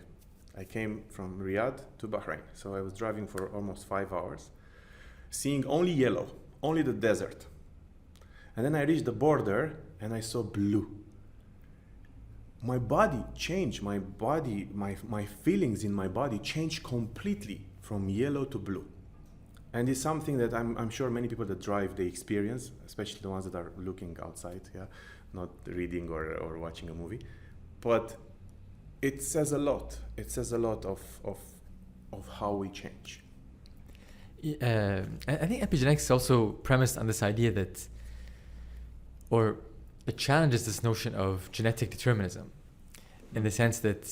I came from Riyadh to Bahrain. So I was driving for almost 5 hours, seeing only yellow, only the desert. And then I reached the border and I saw blue. My body changed, my feelings in my body changed completely from yellow to blue. And it's something that I'm sure many people that drive, they experience, especially the ones that are looking outside, not reading or watching a movie. But it says a lot. It says a lot of how we change. I think epigenetics is also premised on this idea that, or it challenges this notion of genetic determinism, in the sense that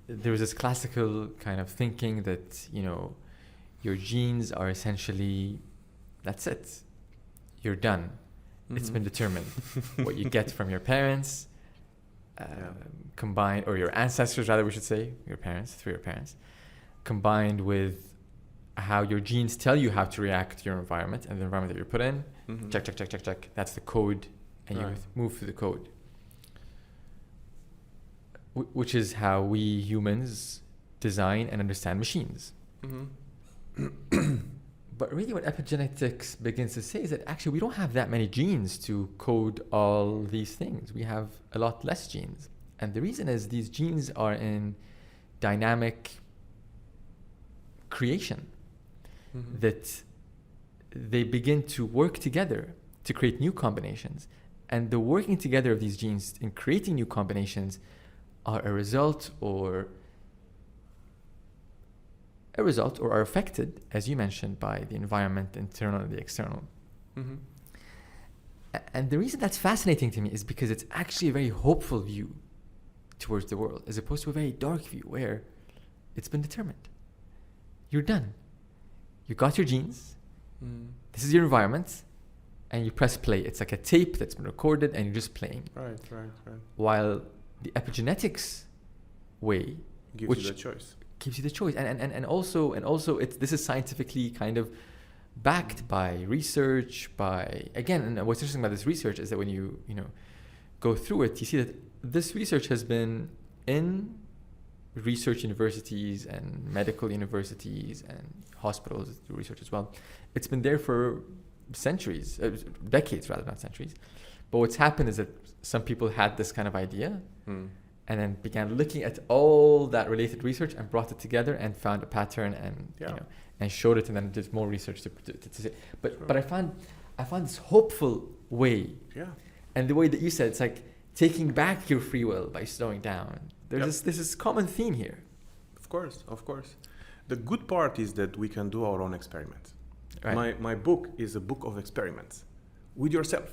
there was this classical kind of thinking that, your genes are essentially, that's it. You're done. Mm-hmm. It's been determined. What you get from your parents, combined, or your ancestors rather, we should say, through your parents, combined with how your genes tell you how to react to your environment and the environment that you're put in. Mm-hmm. Check. That's the code. And you move through the code, which is how we humans design and understand machines. Mm-hmm. But really what epigenetics begins to say is that actually we don't have that many genes to code all these things. We have a lot less genes. And the reason is these genes are in dynamic creation, that they begin to work together to create new combinations. And the working together of these genes in creating new combinations are a result or are affected, as you mentioned, by the environment, the internal and the external. Mm-hmm. And the reason that's fascinating to me is because it's actually a very hopeful view towards the world, as opposed to a very dark view where it's been determined. You're done. You got your genes. This is your environment. and you press play. It's like a tape that's been recorded and you're just playing. Right. While the epigenetics way Gives you the choice. Gives you the choice. And also this is scientifically kind of backed by research, and what's interesting about this research is that when you go through it, you see that this research has been in research universities and medical universities and hospitals do research as well. It's been there for centuries, decades rather, not centuries. But what's happened is that some people had this kind of idea and then began looking at all that related research and brought it together and found a pattern and and showed it, and then did more research to say. But I found this hopeful way. Yeah. And the way that you said, it's like taking back your free will by slowing down. There's this common theme here. Of course. The good part is that we can do our own experiments. Right. My book is a book of experiments with yourself.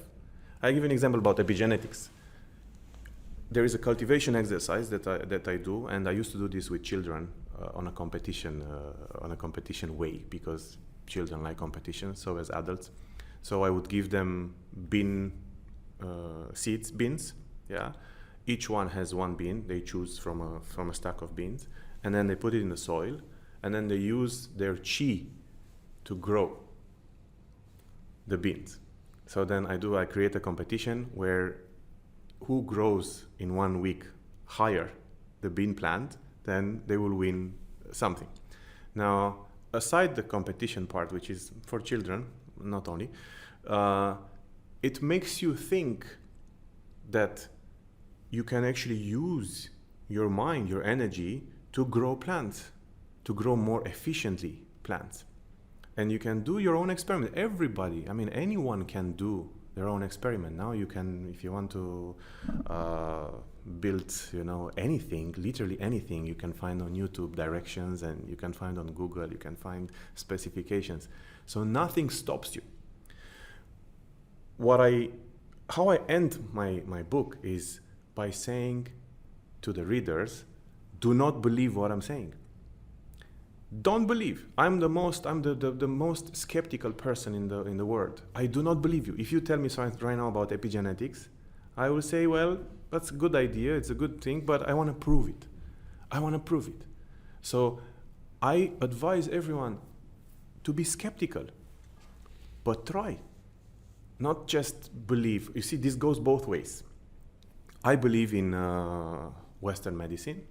I give an example about epigenetics. There is a cultivation exercise that I do, and I used to do this with children on a competition way, because children like competition, so as adults. So I would give them bins. Yeah, each one has one bean. They choose from a stack of beans, and then they put it in the soil, and then they use their chi to grow the beans. So then I create a competition where who grows in 1 week higher the bean plant, then they will win something. Now, aside the competition part, which is for children, not only, it makes you think that you can actually use your mind, your energy to grow plants, to grow more efficiently plants. And you can do your own experiment. Everybody, anyone can do their own experiment. Now you can, if you want to build, anything, literally anything, you can find on YouTube directions, and you can find on Google, you can find specifications. So nothing stops you. How I end my book is by saying to the readers, do not believe what I'm saying. Don't believe. I'm the most skeptical person in the world. I do not believe you. If you tell me something right now about epigenetics, I will say, well, that's a good idea, it's a good thing, but I want to prove it. So I advise everyone to be skeptical, but try. Not just believe. You see, this goes both ways. I believe in Western medicine,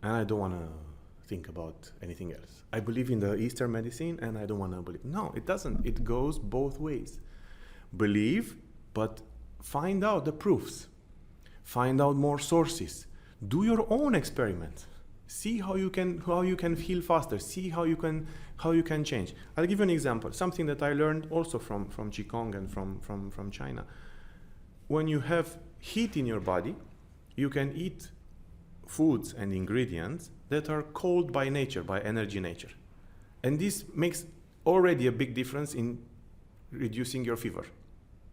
and I don't want to think about anything else. I believe in the Eastern medicine, and I don't want to believe. No, it doesn't. It goes both ways. Believe, but find out the proofs. Find out more sources. Do your own experiments. See how you can heal faster. See how you can change. I'll give you an example. Something that I learned also from Qigong and from China. When you have heat in your body, you can eat foods and ingredients that are cold by nature, by energy nature. And this makes already a big difference in reducing your fever.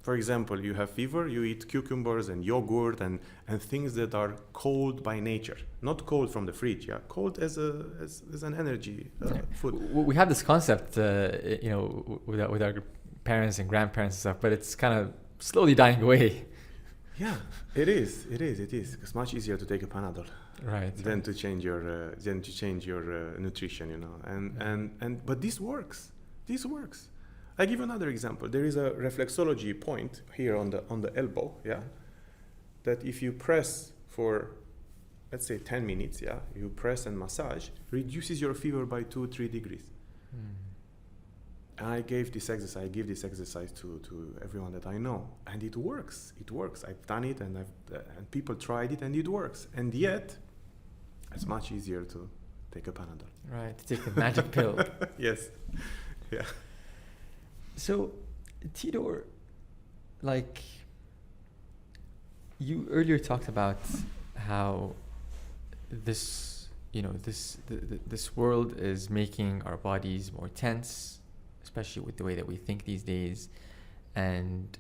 For example, you have fever, you eat cucumbers and yogurt and things that are cold by nature. Not cold from the fridge, cold as an energy food. We have this concept, with our parents and grandparents and stuff, but it's kind of slowly dying away. Yeah, it is. It's much easier to take a Panadol, right? Than to change your nutrition, But this works. I give another example. There is a reflexology point here on the elbow, that if you press for, let's say 10 minutes, you press and massage, reduces your fever by 2-3 degrees. And I give this exercise to everyone that I know, and it works. I've done it, and people tried it, and it works. And yet, it's much easier to take a Panadol. Right, to take the magic pill. Yes. Yeah. So, Teodor, you earlier talked about how this world is making our bodies more tense, especially with the way that we think these days, and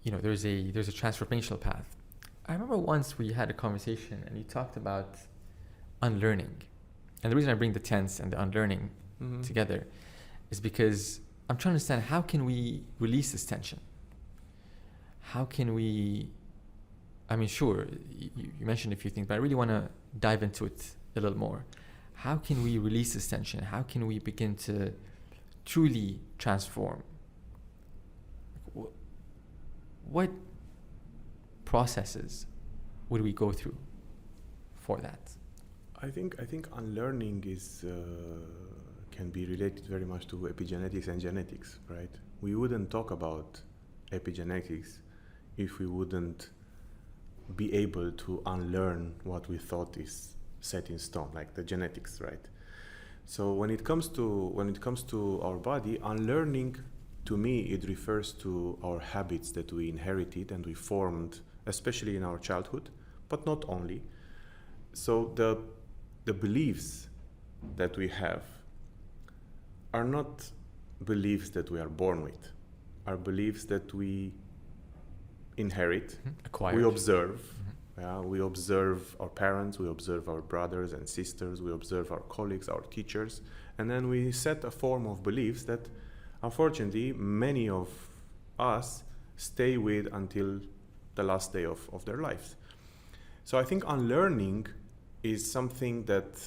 there's a transformational path. I remember once we had a conversation and you talked about unlearning, and the reason I bring the tense and the unlearning together is because I'm trying to understand, how can we release this tension? How can we, I mean, sure, you mentioned a few things, but I really want to dive into it a little more. How can we release this tension? How can we begin to truly transform? What processes would we go through for that? I think unlearning is can be related very much to epigenetics and genetics, right? We wouldn't talk about epigenetics if we wouldn't be able to unlearn what we thought is set in stone, like the genetics, right? So when it comes to our body, unlearning, to me, it refers to our habits that we inherited and we formed, especially in our childhood, but not only. So the beliefs that we have are not beliefs that we are born with, are beliefs that we inherit, acquired. We observe. We observe our parents, we observe our brothers and sisters, we observe our colleagues, our teachers, and then we set a form of beliefs that, unfortunately, many of us stay with until the last day of their lives. So I think unlearning is something that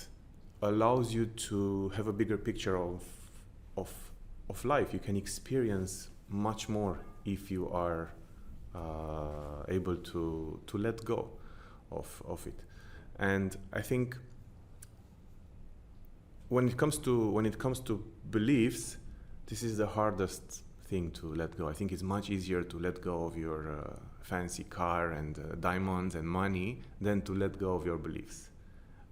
allows you to have a bigger picture of life. You can experience much more if you are able to let go of it. And I think when it comes to beliefs, this is the hardest thing to let go. I think it's much easier to let go of your fancy car and diamonds and money than to let go of your beliefs.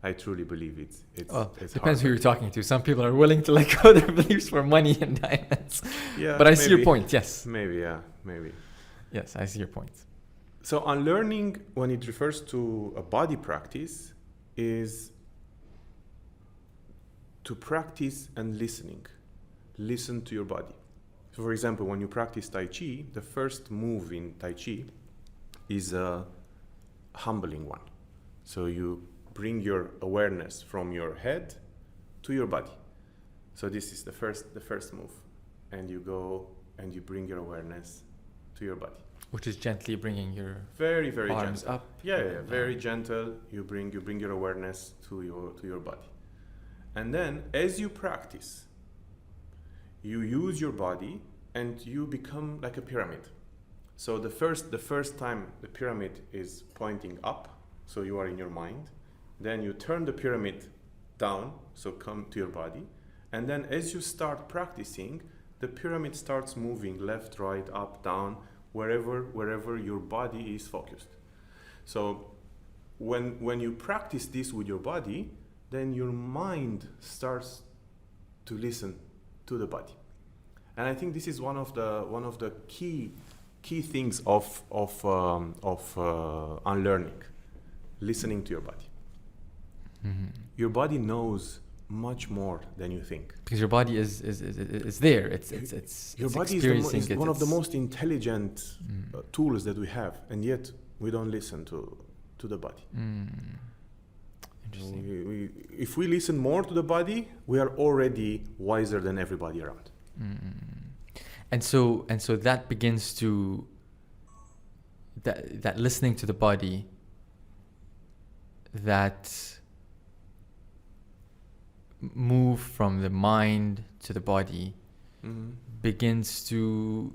I truly believe it's depends harder. who you're talking to. Some people are willing to let go of their beliefs for money and diamonds. Yeah, but I see your point. Yes. Maybe. Yes, I see your point. So unlearning, when it refers to a body practice, is to practice and listening. Listen to your body. So for example, when you practice Tai Chi, the first move in Tai Chi is a humbling one. So you bring your awareness from your head to your body. So this is the first move. And you go and you bring your awareness to your body. Which is gently bringing your very, very arms gentle. up. Yeah, very gentle. You bring your awareness to your body. And then as you practice, you use your body and you become like a pyramid. So the first time the pyramid is pointing up, so you are in your mind. Then you turn the pyramid down, so come to your body. And then as you start practicing, the pyramid starts moving left, right, up, down, wherever your body is focused. So when you practice this with your body, then your mind starts to listen to the body. And I think this is one of the key things of unlearning, listening to your body. Mm-hmm. Your body knows much more than you think. Because your body is there. It's your body experiencing is one of the most intelligent tools that we have, and yet we don't listen to the body. Interesting. If we listen more to the body, we are already wiser than everybody around. And so that begins to that listening to the body, that move from the mind to the body, begins to,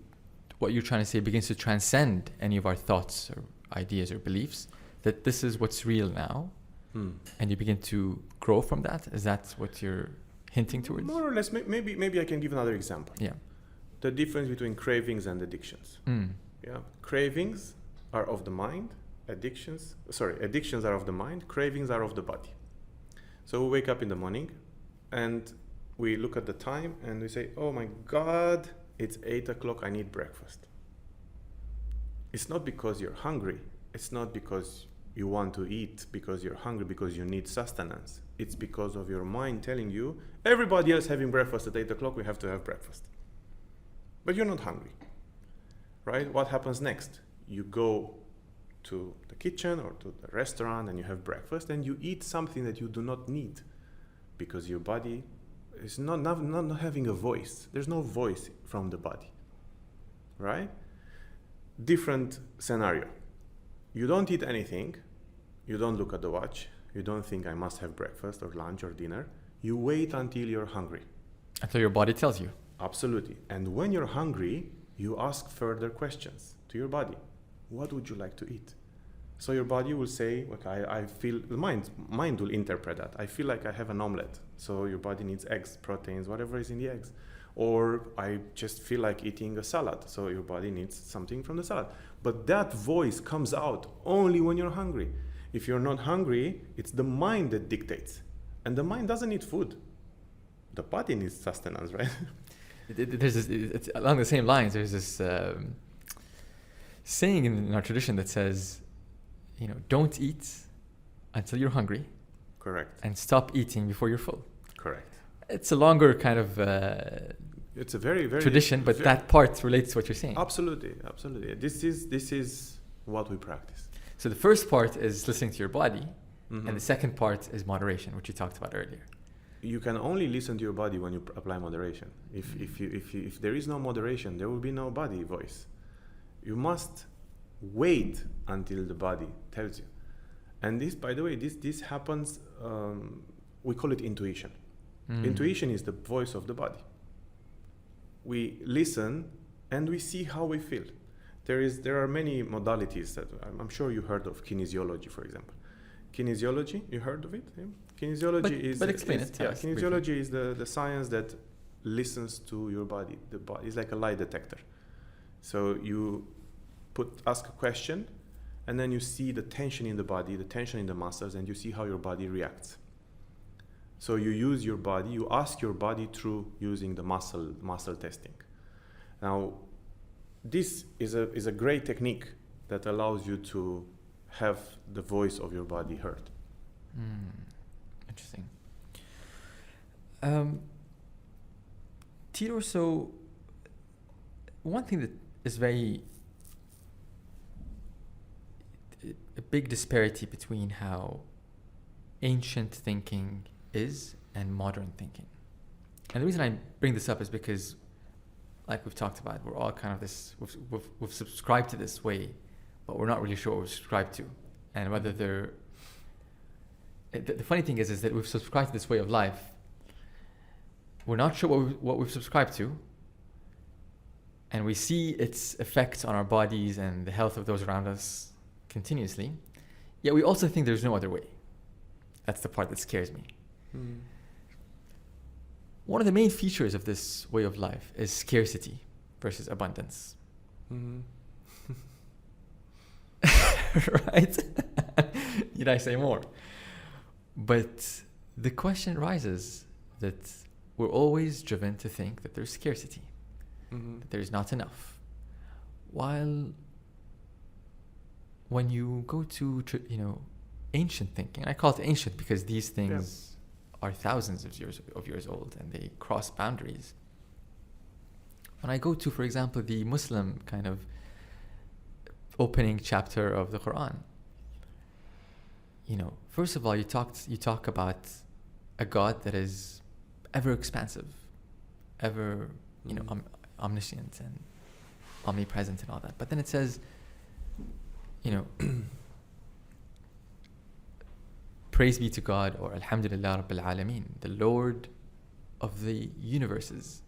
what you're trying to say, begins to transcend any of our thoughts or ideas or beliefs, that this is what's real now, and you begin to grow from that. Is that what you're hinting towards? More or less. Maybe I can give another example. Yeah. The difference between cravings and addictions. Yeah. Cravings are of the mind. Addictions are of the mind. Cravings are of the body. So we wake up in the morning and we look at the time and we say, oh my God, it's 8 o'clock, I need breakfast. It's not because you're hungry. It's not because you want to eat because you're hungry, because you need sustenance. It's because of your mind telling you, everybody else having breakfast at 8 o'clock, we have to have breakfast. But you're not hungry, right? What happens next? You go to the kitchen or to the restaurant and you have breakfast and you eat something that you do not need because your body It's not having a voice. There's no voice from the body, right? Different scenario. You don't eat anything. You don't look at the watch. You don't think I must have breakfast or lunch or dinner. You wait until you're hungry. Until your body tells you. Absolutely. And when you're hungry, you ask further questions to your body. What would you like to eat? So your body will say, okay, I feel, the mind will interpret that. I feel like I have an omelette. So your body needs eggs, proteins, whatever is in the eggs. Or I just feel like eating a salad. So your body needs something from the salad. But that voice comes out only when you're hungry. If you're not hungry, it's the mind that dictates. And the mind doesn't need food. The body needs sustenance, right? It's along the same lines. There's this saying in our tradition that says, don't eat until you're hungry. Correct. And stop eating before you're full. Correct. It's a longer kind of it's a very, very tradition, but that part relates to what you're saying. Absolutely. This is what we practice. So the first part is listening to your body, and the second part is moderation, which you talked about earlier. You can only listen to your body when you apply moderation. If there is no moderation, there will be no body voice. You must wait until the body tells you. And this, by the way, this happens. We call it intuition. Intuition is the voice of the body. We listen and we see how we feel. There are many modalities that I'm sure you heard of. Kinesiology, for example. Kinesiology, you heard of it? Yeah? Kinesiology but explain it. Yeah, kinesiology is the science that listens to your body. The body is like a lie detector. So you ask a question, and then you see the tension in the body, the tension in the muscles, and you see how your body reacts. So you use your body, you ask your body through using the muscle testing. Now, this is a great technique that allows you to have the voice of your body heard. Interesting. Teodor, so one thing that is a big disparity between how ancient thinking is and modern thinking. And the reason I bring this up is because, like we've talked about, we're all kind of we've subscribed to this way, but we're not really sure what we've subscribed to. And whether the funny thing is that we've subscribed to this way of life. We're not sure what we've subscribed to. And we see its effects on our bodies and the health of those around us continuously. Yet we also think there's no other way. That's the part that scares me. One of the main features of this way of life is scarcity versus abundance. Right? Need I say more? But the question rises that we're always driven to think that there's scarcity, that there's not enough. While when you go to ancient thinking, I call it ancient because these things are thousands of years old and they cross boundaries. When I go to, for example, the Muslim kind of opening chapter of the Quran, first of all, you talk about a God that is ever expansive, ever omniscient and omnipresent and all that. But then it says, praise be to God, or Alhamdulillah Rabbil Alameen, the Lord of the universes.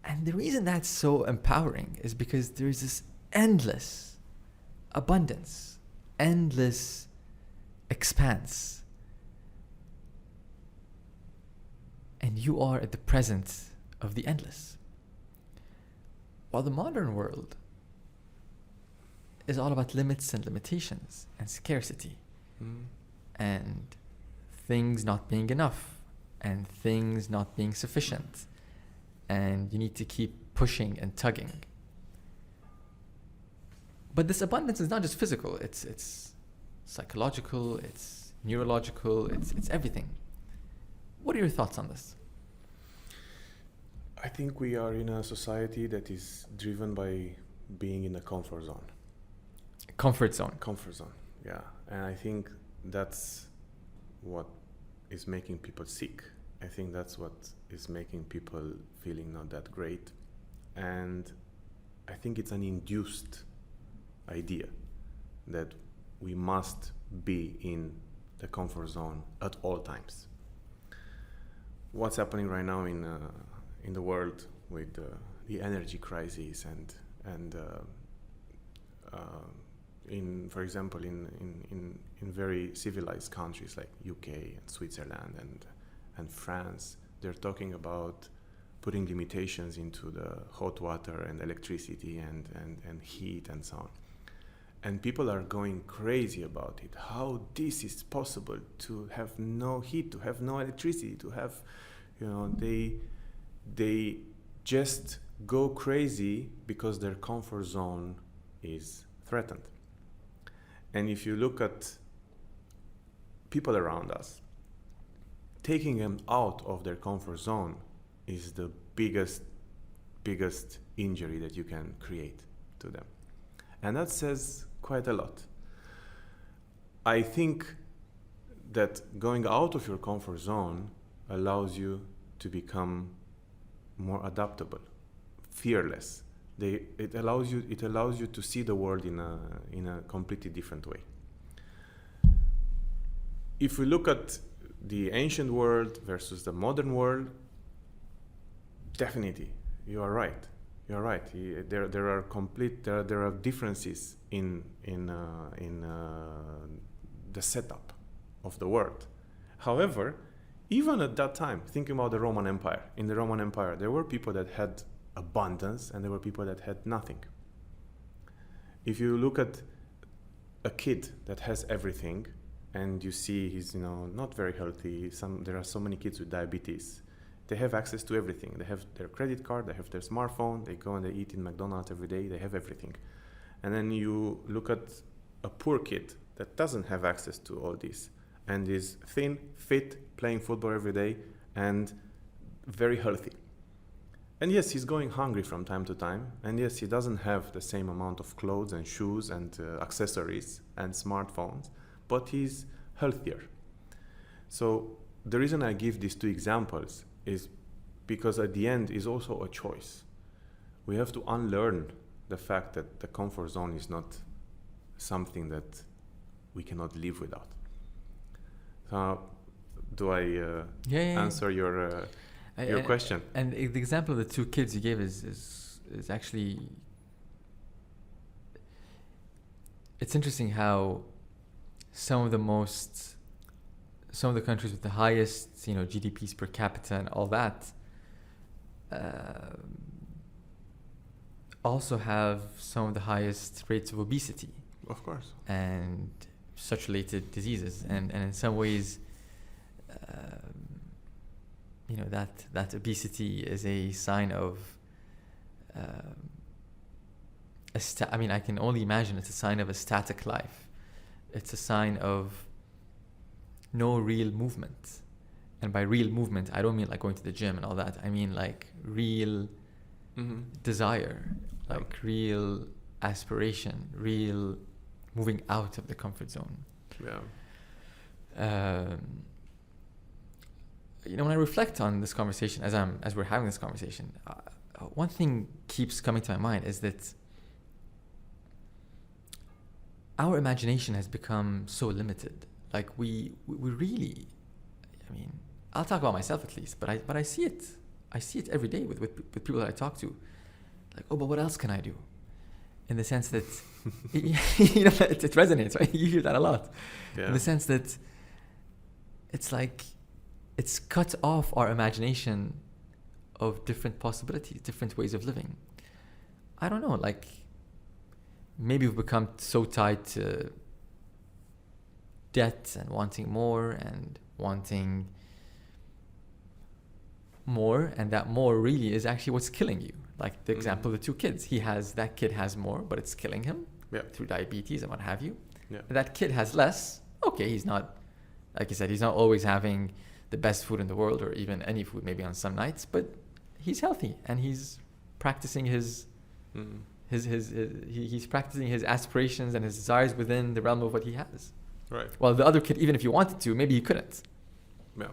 And the reason that's so empowering is because there's this endless abundance, endless expanse. And you are at the present of the endless. While the modern world is all about limits and limitations and scarcity. And things not being enough and things not being sufficient, and you need to keep pushing and tugging. But this abundance is not just physical, it's psychological, it's neurological, it's everything. What are your thoughts on this? I think we are in a society that is driven by being in a comfort zone. Comfort zone, yeah. And I think that's what is making people sick I think that's what is making people feeling not that great. And I think it's an induced idea that we must be in the comfort zone at all times. What's happening right now in the world with the energy crisis and for example, in very civilized countries like UK and Switzerland and France, they're talking about putting limitations into the hot water and electricity and heat and so on. And people are going crazy about it. How this is possible to have no heat, to have no electricity, to have, they just go crazy because their comfort zone is threatened. And if you look at people around us, taking them out of their comfort zone is the biggest injury that you can create to them. And that says quite a lot. I think that going out of your comfort zone allows you to become more adaptable, fearless. It allows you to see the world in a completely different way. If we look at the ancient world versus the modern world, definitely you are right. You're right. There are differences in the setup of the world. However, even at that time, thinking about the Roman Empire, in the Roman Empire, there were people that had abundance and there were people that had nothing. If you look at a kid that has everything and you see he's not very healthy, there are so many kids with diabetes. They have access to everything. They have their credit card, they have their smartphone, they go and they eat in McDonald's every day, they have everything. And then you look at a poor kid that doesn't have access to all this and is thin, fit, playing football every day and very healthy. And yes, he's going hungry from time to time. And yes, he doesn't have the same amount of clothes and shoes and accessories and smartphones, but he's healthier. So the reason I give these two examples is because at the end is also a choice. We have to unlearn the fact that the comfort zone is not something that we cannot live without. Do I answer your question? And the example of the two kids you gave is actually, it's interesting how some of the countries with the highest, GDPs per capita and all that, also have some of the highest rates of obesity. Of course. And such related diseases. And in some ways, that obesity is a sign of, I can only imagine it's a sign of a static life. It's a sign of no real movement. And by real movement, I don't mean like going to the gym and all that. I mean like real desire, like real aspiration, real moving out of the comfort zone. Yeah. When I reflect on this conversation, as we're having this conversation, one thing keeps coming to my mind is that our imagination has become so limited. Like we really, I'll talk about myself at least, but I see it. I see it every day with people that I talk to. Like, but what else can I do? In the sense that, it resonates, right? You hear that a lot. Yeah. In the sense that it's like, it's cut off our imagination of different possibilities, different ways of living. I don't know, like, maybe we've become so tied to debt and wanting more, and that more really is actually what's killing you. Like the example of the two kids. That kid has more, but it's killing him through diabetes and what have you. Yeah. That kid has less. Okay, he's not, like you said, he's not always having the best food in the world, or even any food maybe on some nights, but he's healthy and he's practicing he's practicing his aspirations and his desires within the realm of what he has. Right. Well, the other kid, even if he wanted to, maybe he couldn't. Yeah.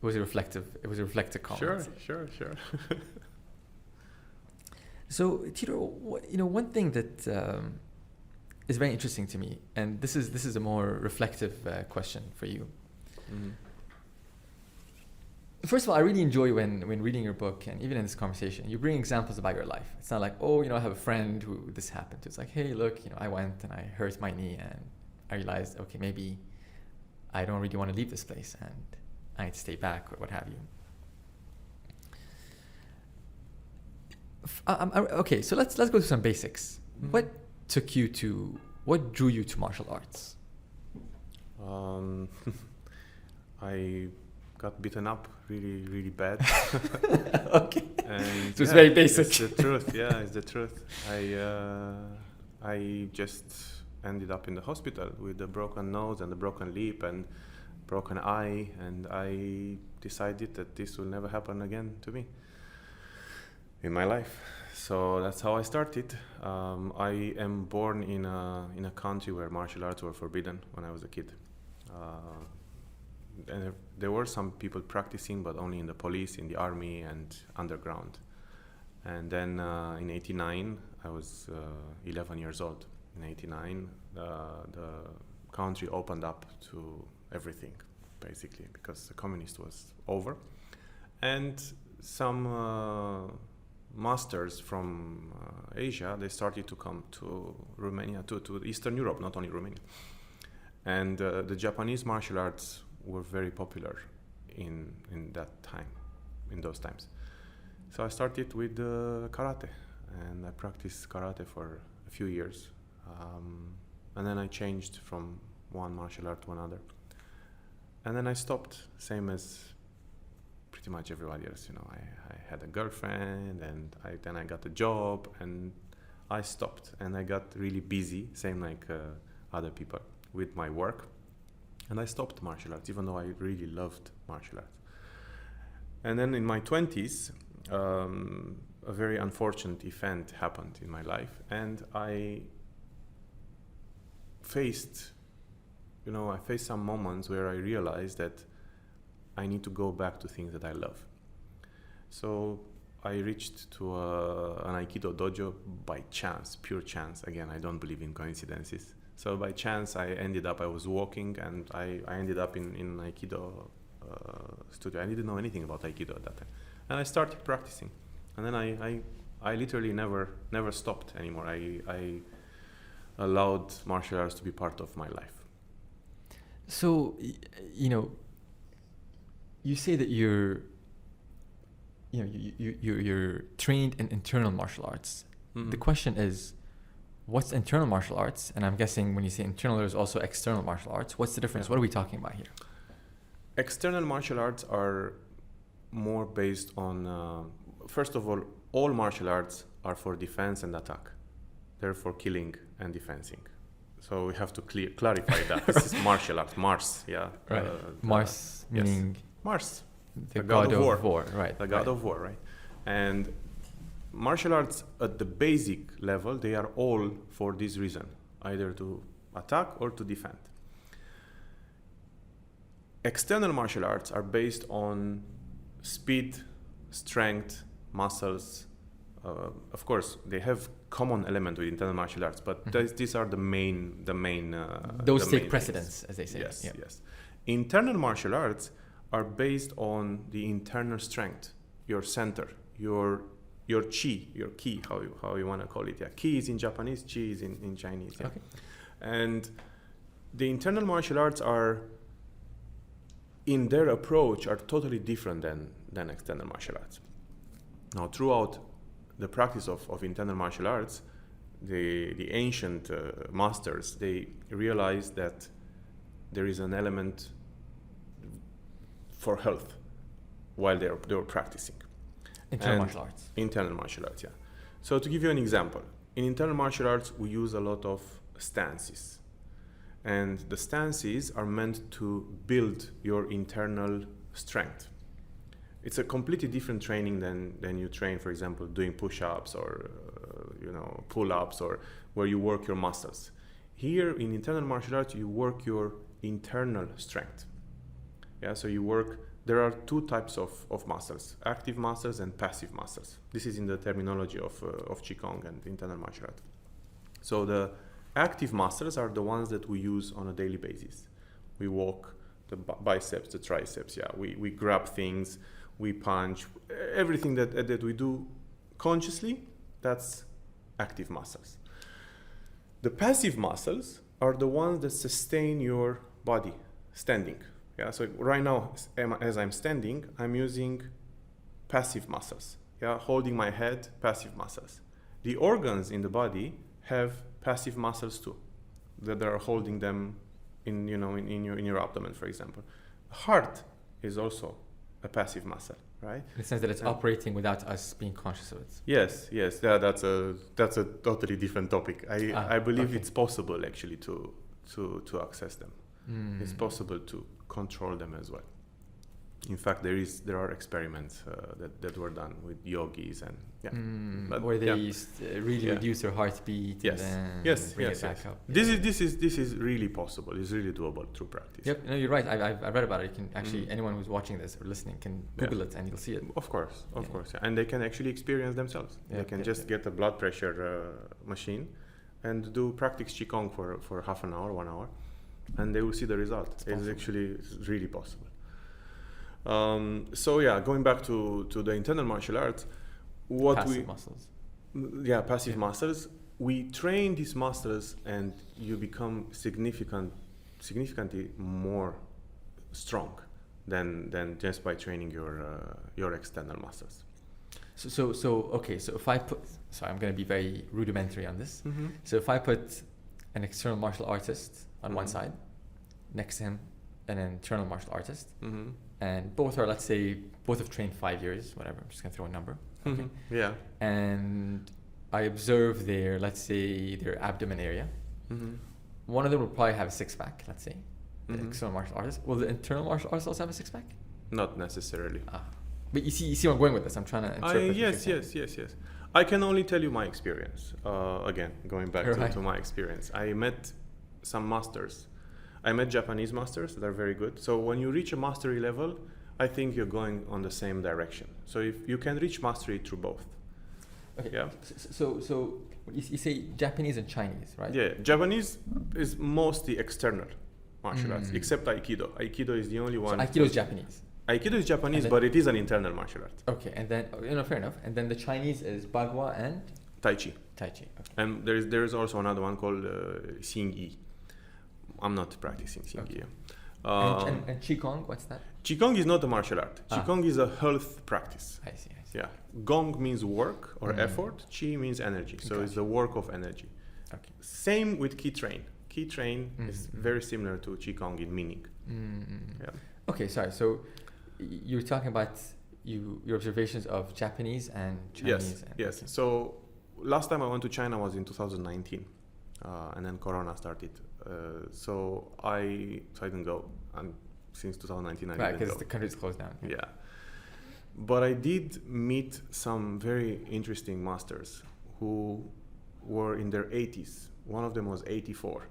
was a reflective comment. Sure. So, Teodor, one thing that is very interesting to me, and this is a more reflective question for you. Mm-hmm. First of all, I really enjoy when reading your book, and even in this conversation, you bring examples about your life. It's not like, I have a friend who this happened to. It's like, hey, look, I went and I hurt my knee, and I realized, okay, maybe I don't really want to leave this place, and I need to stay back, or what have you. Okay, so let's go to some basics. Mm-hmm. What drew you to martial arts? I got beaten up really, really bad. Okay. And so it's very basic. It's the truth. Yeah, it's the truth. I just ended up in the hospital with a broken nose and a broken lip and broken eye, and I decided that this will never happen again to me in my life. So that's how I started. I am born in a country where martial arts were forbidden when I was a kid. And there were some people practicing, but only in the police, in the army, and underground. And then in '89, I was 11 years old. In '89, the country opened up to everything, basically, because the communist was over. And some masters from Asia, they started to come to Romania, to Eastern Europe, not only Romania. And the Japanese martial arts were very popular in those times. So I started with karate, and I practiced karate for a few years. And then I changed from one martial art to another. And then I stopped, same as pretty much everybody else. I had a girlfriend, and then I got a job, and I stopped. And I got really busy, same like other people, with my work. And I stopped martial arts, even though I really loved martial arts. And then in my 20s, a very unfortunate event happened in my life, and I faced some moments where I realized that I need to go back to things that I love. So I reached to an Aikido dojo by chance, pure chance. Again, I don't believe in coincidences. So by chance, I was walking, and I ended up in Aikido studio. I didn't know anything about Aikido at that time. And I started practicing. And then I literally never stopped anymore. I allowed martial arts to be part of my life. So, you say that you're trained in internal martial arts. Mm-hmm. The question is, what's internal martial arts? And I'm guessing when you say internal, there's also external martial arts. What's the difference? Yeah. What are we talking about here? External martial arts are more based on, first of all martial arts are for defense and attack. They're for killing and defending. So we have to clarify that. This is martial art, Mars, yeah. Right. Mars meaning... Yes. Mars. The god of war. Right. The god of war, right. And martial arts at the basic level, they are all for this reason, either to attack or to defend. External martial arts are based on speed, strength, muscles. Of course, they have common element with internal martial arts, but these are the main. Those take precedence, as they say. Yes, yeah. Yes. Internal martial arts are based on the internal strength, your center, your chi, your ki, how you want to call it. Yeah, ki is in Japanese, chi is in Chinese. Yeah. Okay. And the internal martial arts are, in their approach, are totally different than external martial arts. Now, throughout the practice of internal martial arts, the ancient masters, they realized that there is an element for health while they were practicing. Internal martial arts. Internal martial arts, yeah. So to give you an example, in internal martial arts, we use a lot of stances. And the stances are meant to build your internal strength. It's a completely different training than you train, for example, doing push-ups or pull-ups, or where you work your muscles. Here in internal martial arts, you work your internal strength. Yeah, so you work there are two types of muscles: active muscles and passive muscles. This is in the terminology of Qigong and internal martial art. So the active muscles are the ones that we use on a daily basis. We walk, the biceps, the triceps, we grab things, we punch, everything that we do consciously, that's active muscles. The passive muscles are the ones that sustain your body standing. Yeah, so right now, as I'm standing, I'm using passive muscles. Yeah, holding my head, passive muscles. The organs in the body have passive muscles too, that are holding them in your abdomen, for example. Heart is also a passive muscle, right? In the sense that it's operating without us being conscious of it. Yes. That's a totally different topic. I believe it's possible actually to access them. It's possible to control them as well. In fact, there are experiments that were done with yogis and where they used really reduce their heartbeat. Yes. And Yes. bring it back up. This is really possible. It's really doable through practice. Yep. No, you're right. I read about it. You can actually anyone who's watching this or listening can Google it and you'll see it. Of course. And they can actually experience themselves. They can get a blood pressure machine and do practice Qigong for half an hour, 1 hour, and they will see the result. It's really possible. Going back to the internal martial arts, passive muscles. We train these muscles, and you become significantly more strong than just by training your external muscles. So if I put, I'm going to be very rudimentary on this. So if I put an external martial artist on one side, next to him an internal martial artist, and both are, let's say, both have trained 5 years, whatever, I'm just going to throw a number. Okay. Yeah. And I observe their abdomen area. One of them will probably have a six-pack, let's say, the external martial artist. Will the internal martial artist also have a six-pack? Not necessarily. But you see where I'm going with this. I'm trying to interpret. Yes. I can only tell you my experience. Again, going back to my experience. I met some masters. I met Japanese masters that are very good. So when you reach a mastery level, I think you're going on the same direction. So if you can reach mastery through both. Okay. Yeah. So you say Japanese and Chinese, right? Yeah. Japanese is mostly external martial arts, except Aikido. Aikido is the only one. So Aikido is Japanese. Aikido is Japanese, but it is an internal martial art. Okay, and then fair enough. And then the Chinese is Bagua and Tai Chi. Okay. And there is also another one called Xing Yi. I'm not practicing Xing Yi. And Qigong, what's that? Qigong is not a martial art. Qigong is a health practice. I see. Yeah. Gong means work or effort. Qi means energy. So it's the work of energy. Okay. Same with Qi Train. Qi Train is very similar to Qigong in meaning. Yeah. Okay, sorry. So you're talking about your observations of Japanese and Chinese. Yes. So last time I went to China was in 2019, and then Corona started. So I didn't go, and since 2019 I didn't go. Right, because the country's closed down. Yeah. But I did meet some very interesting masters who were in their 80s. One of them was 84,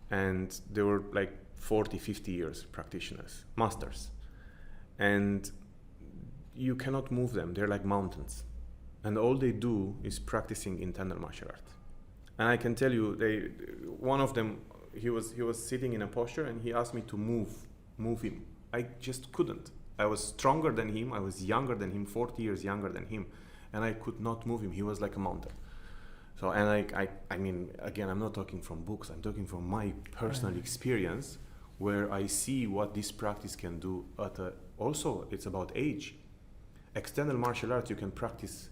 and they were like 40, 50 years practitioners, masters. And you cannot move them. They're like mountains. And all they do is practicing internal martial art. And I can tell you, one of them, he was sitting in a posture and he asked me to move him. I just couldn't. I was stronger than him. I was younger than him, 40 years younger than him. And I could not move him. He was like a mountain. So, and I mean, again, I'm not talking from books. I'm talking from my personal experience, where I see what this practice can do. Also, it's about age. External martial arts, you can practice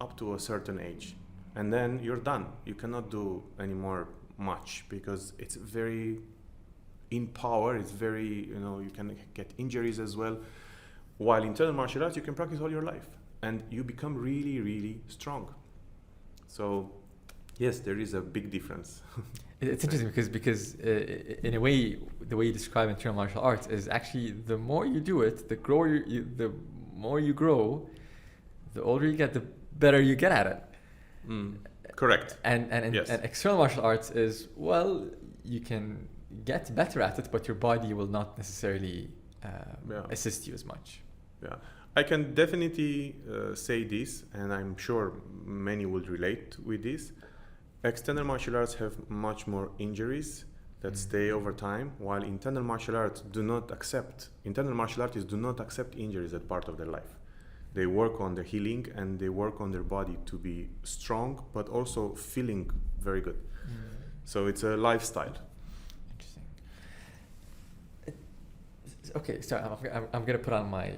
up to a certain age, and then you're done. You cannot do anymore much because it's very in power. It's very, you can get injuries as well. While internal martial arts, you can practice all your life, and you become really, really strong. So, yes, there is a big difference. It's interesting because in a way, the way you describe internal martial arts is actually the more you do it, the more you grow, the older you get, the better you get at it. Correct. And yes. And external martial arts is, well, you can get better at it, but your body will not necessarily assist you as much. Yeah, I can definitely say this, and I'm sure many will relate with this. External martial arts have much more injuries that stay over time, while internal martial artists do not accept injuries as part of their life. They work on their healing and they work on their body to be strong, but also feeling very good. So it's a lifestyle. Interesting. Okay, so I'm gonna put on my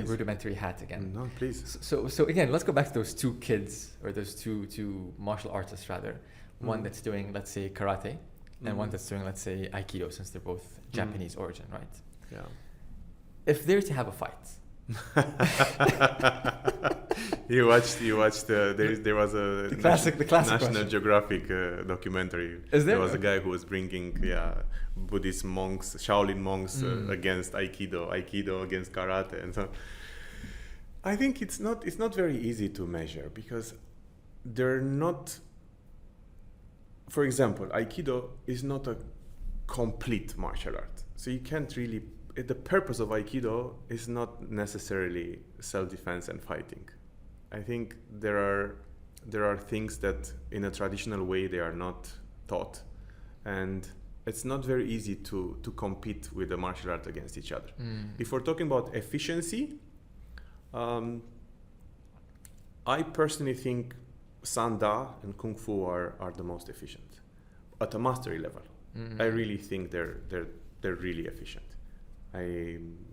rudimentary hat again. No, please. So again, let's go back to those two kids, or those two martial artists rather. One that's doing, let's say, karate, and one that's doing, let's say, aikido, since they're both Japanese origin, right? Yeah. If they're to have a fight. You watched there was a the classic National question. Geographic documentary. Is there? There was a guy who was bringing Buddhist monks, Shaolin monks against Aikido against karate, and so I think it's not very easy to measure, because they're not. For example, Aikido is not a complete martial art, so you can't really. The purpose of Aikido is not necessarily self-defense and fighting. I think there are things that in a traditional way they are not taught, and it's not very easy to compete with the martial art against each other. If we're talking about efficiency, I personally think Sanda and Kung Fu are the most efficient at a mastery level. I really think they're really efficient.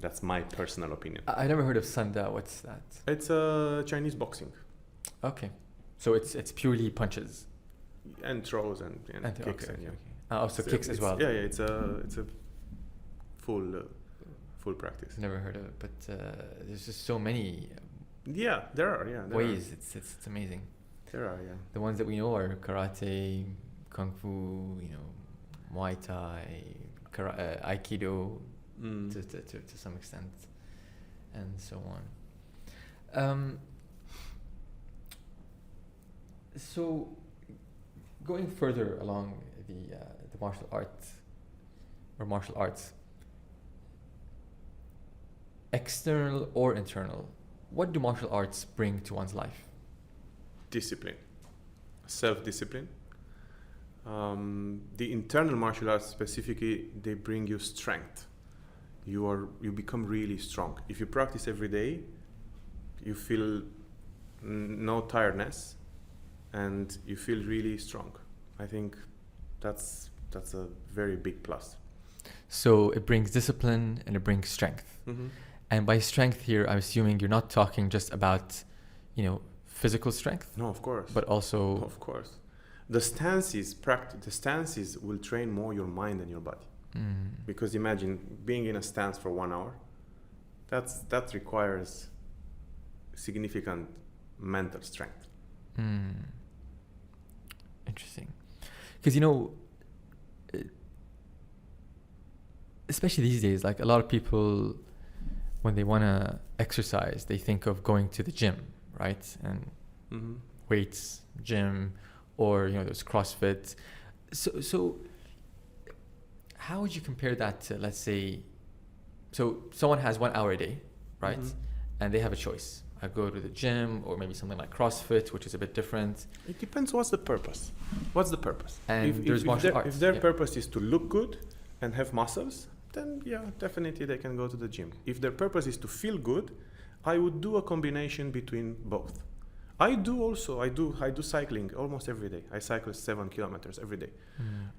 That's my personal opinion. I never heard of Sanda. What's that? It's Chinese boxing. Okay, so it's purely punches and throws and kicks. Okay. So kicks as well. Yeah, it's a full practice. Never heard of it, but there's just so many. Yeah, there are. Ways. It's amazing. There are. Yeah. The ones that we know are karate, kung fu, Muay Thai, Aikido. To some extent, and so on. So, going further along the martial arts, external or internal, what do martial arts bring to one's life? Discipline, self-discipline. The internal martial arts specifically, they bring you strength. You become really strong. If you practice every day, you feel no tiredness, and you feel really strong. I think that's a very big plus. So it brings discipline and it brings strength. And by strength here, I'm assuming you're not talking just about, physical strength. No, of course. But also, of course, the stances will train more your mind and your body. Because imagine being in a stance for 1 hour. That requires significant mental strength. Interesting, because especially these days, like a lot of people, when they want to exercise, they think of going to the gym, right? And weights, gym, or there's CrossFit. So how would you compare that to, let's say, so someone has 1 hour a day, right? And they have a choice. I go to the gym, or maybe something like CrossFit, which is a bit different. It depends what's the purpose. And there's martial arts. If their purpose is to look good and have muscles, then definitely they can go to the gym. If their purpose is to feel good, I would do a combination between both. I do cycling almost every day. I cycle 7 kilometers every day.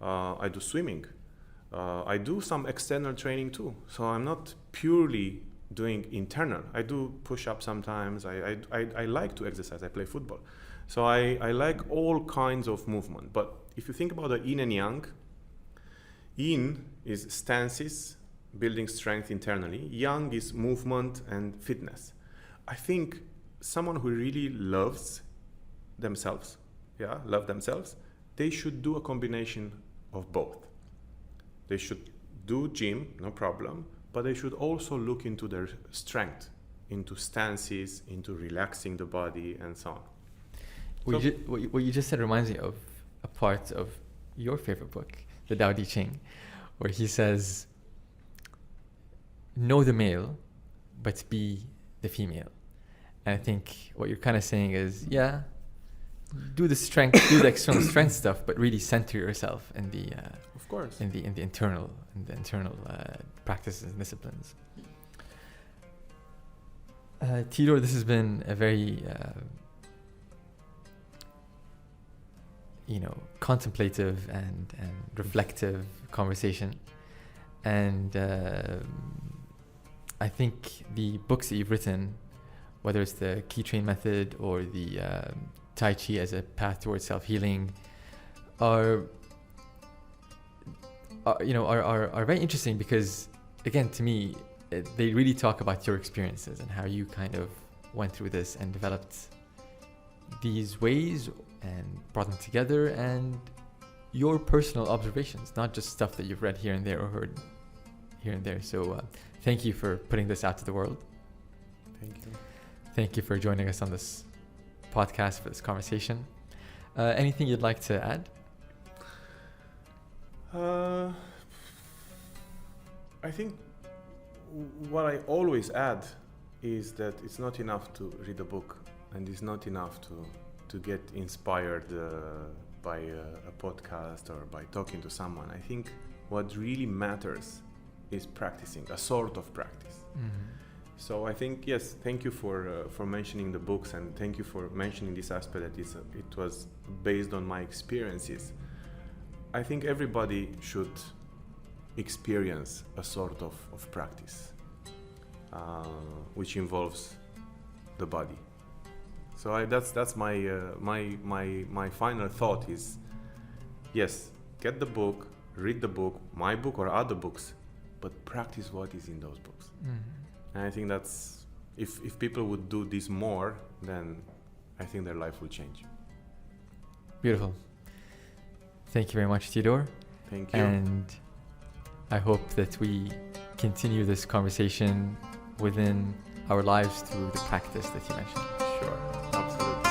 I do swimming. I do some external training too. So I'm not purely doing internal. I do push-ups sometimes. I like to exercise. I play football. So I like all kinds of movement. But if you think about the yin and yang, yin is stances, building strength internally. Yang is movement and fitness. I think someone who really loves themselves, they should do a combination of both. They should do gym, no problem, but they should also look into their strength, into stances, into relaxing the body, and so on. What you just said reminds me of a part of your favorite book, the Tao Te Ching, where he says, know the male, but be the female. And I think what you're kind of saying is, yeah, do the strength, do the external strength stuff, but really center yourself in the, of course, in the internal practices and disciplines. Teodor, this has been a very, contemplative and reflective conversation. And I think the books that you've written, whether it's the Key Train Method or the Tai Chi as a path towards self-healing, are very interesting because, again, to me, they really talk about your experiences and how you kind of went through this and developed these ways and brought them together, and your personal observations, not just stuff that you've read here and there or heard here and there. So thank you for putting this out to the world. Thank you. Thank you for joining us on this podcast for this conversation. Anything you'd like to add? I think what I always add is that it's not enough to read a book, and it's not enough to get inspired by a podcast or by talking to someone. I think what really matters is practicing, a sort of practice. Mm-hmm. So I think, yes, thank you for mentioning the books, and thank you for mentioning this aspect that it was based on my experiences. I think everybody should experience a sort of practice, which involves the body. So that's my final thought is, yes, get the book, read the book, my book or other books, but practice what is in those books. Mm-hmm. And I think that's, if people would do this more, then I think their life will change. Beautiful. Thank you very much, Teodor. Thank you. And I hope that we continue this conversation within our lives through the practice that you mentioned. Sure, absolutely.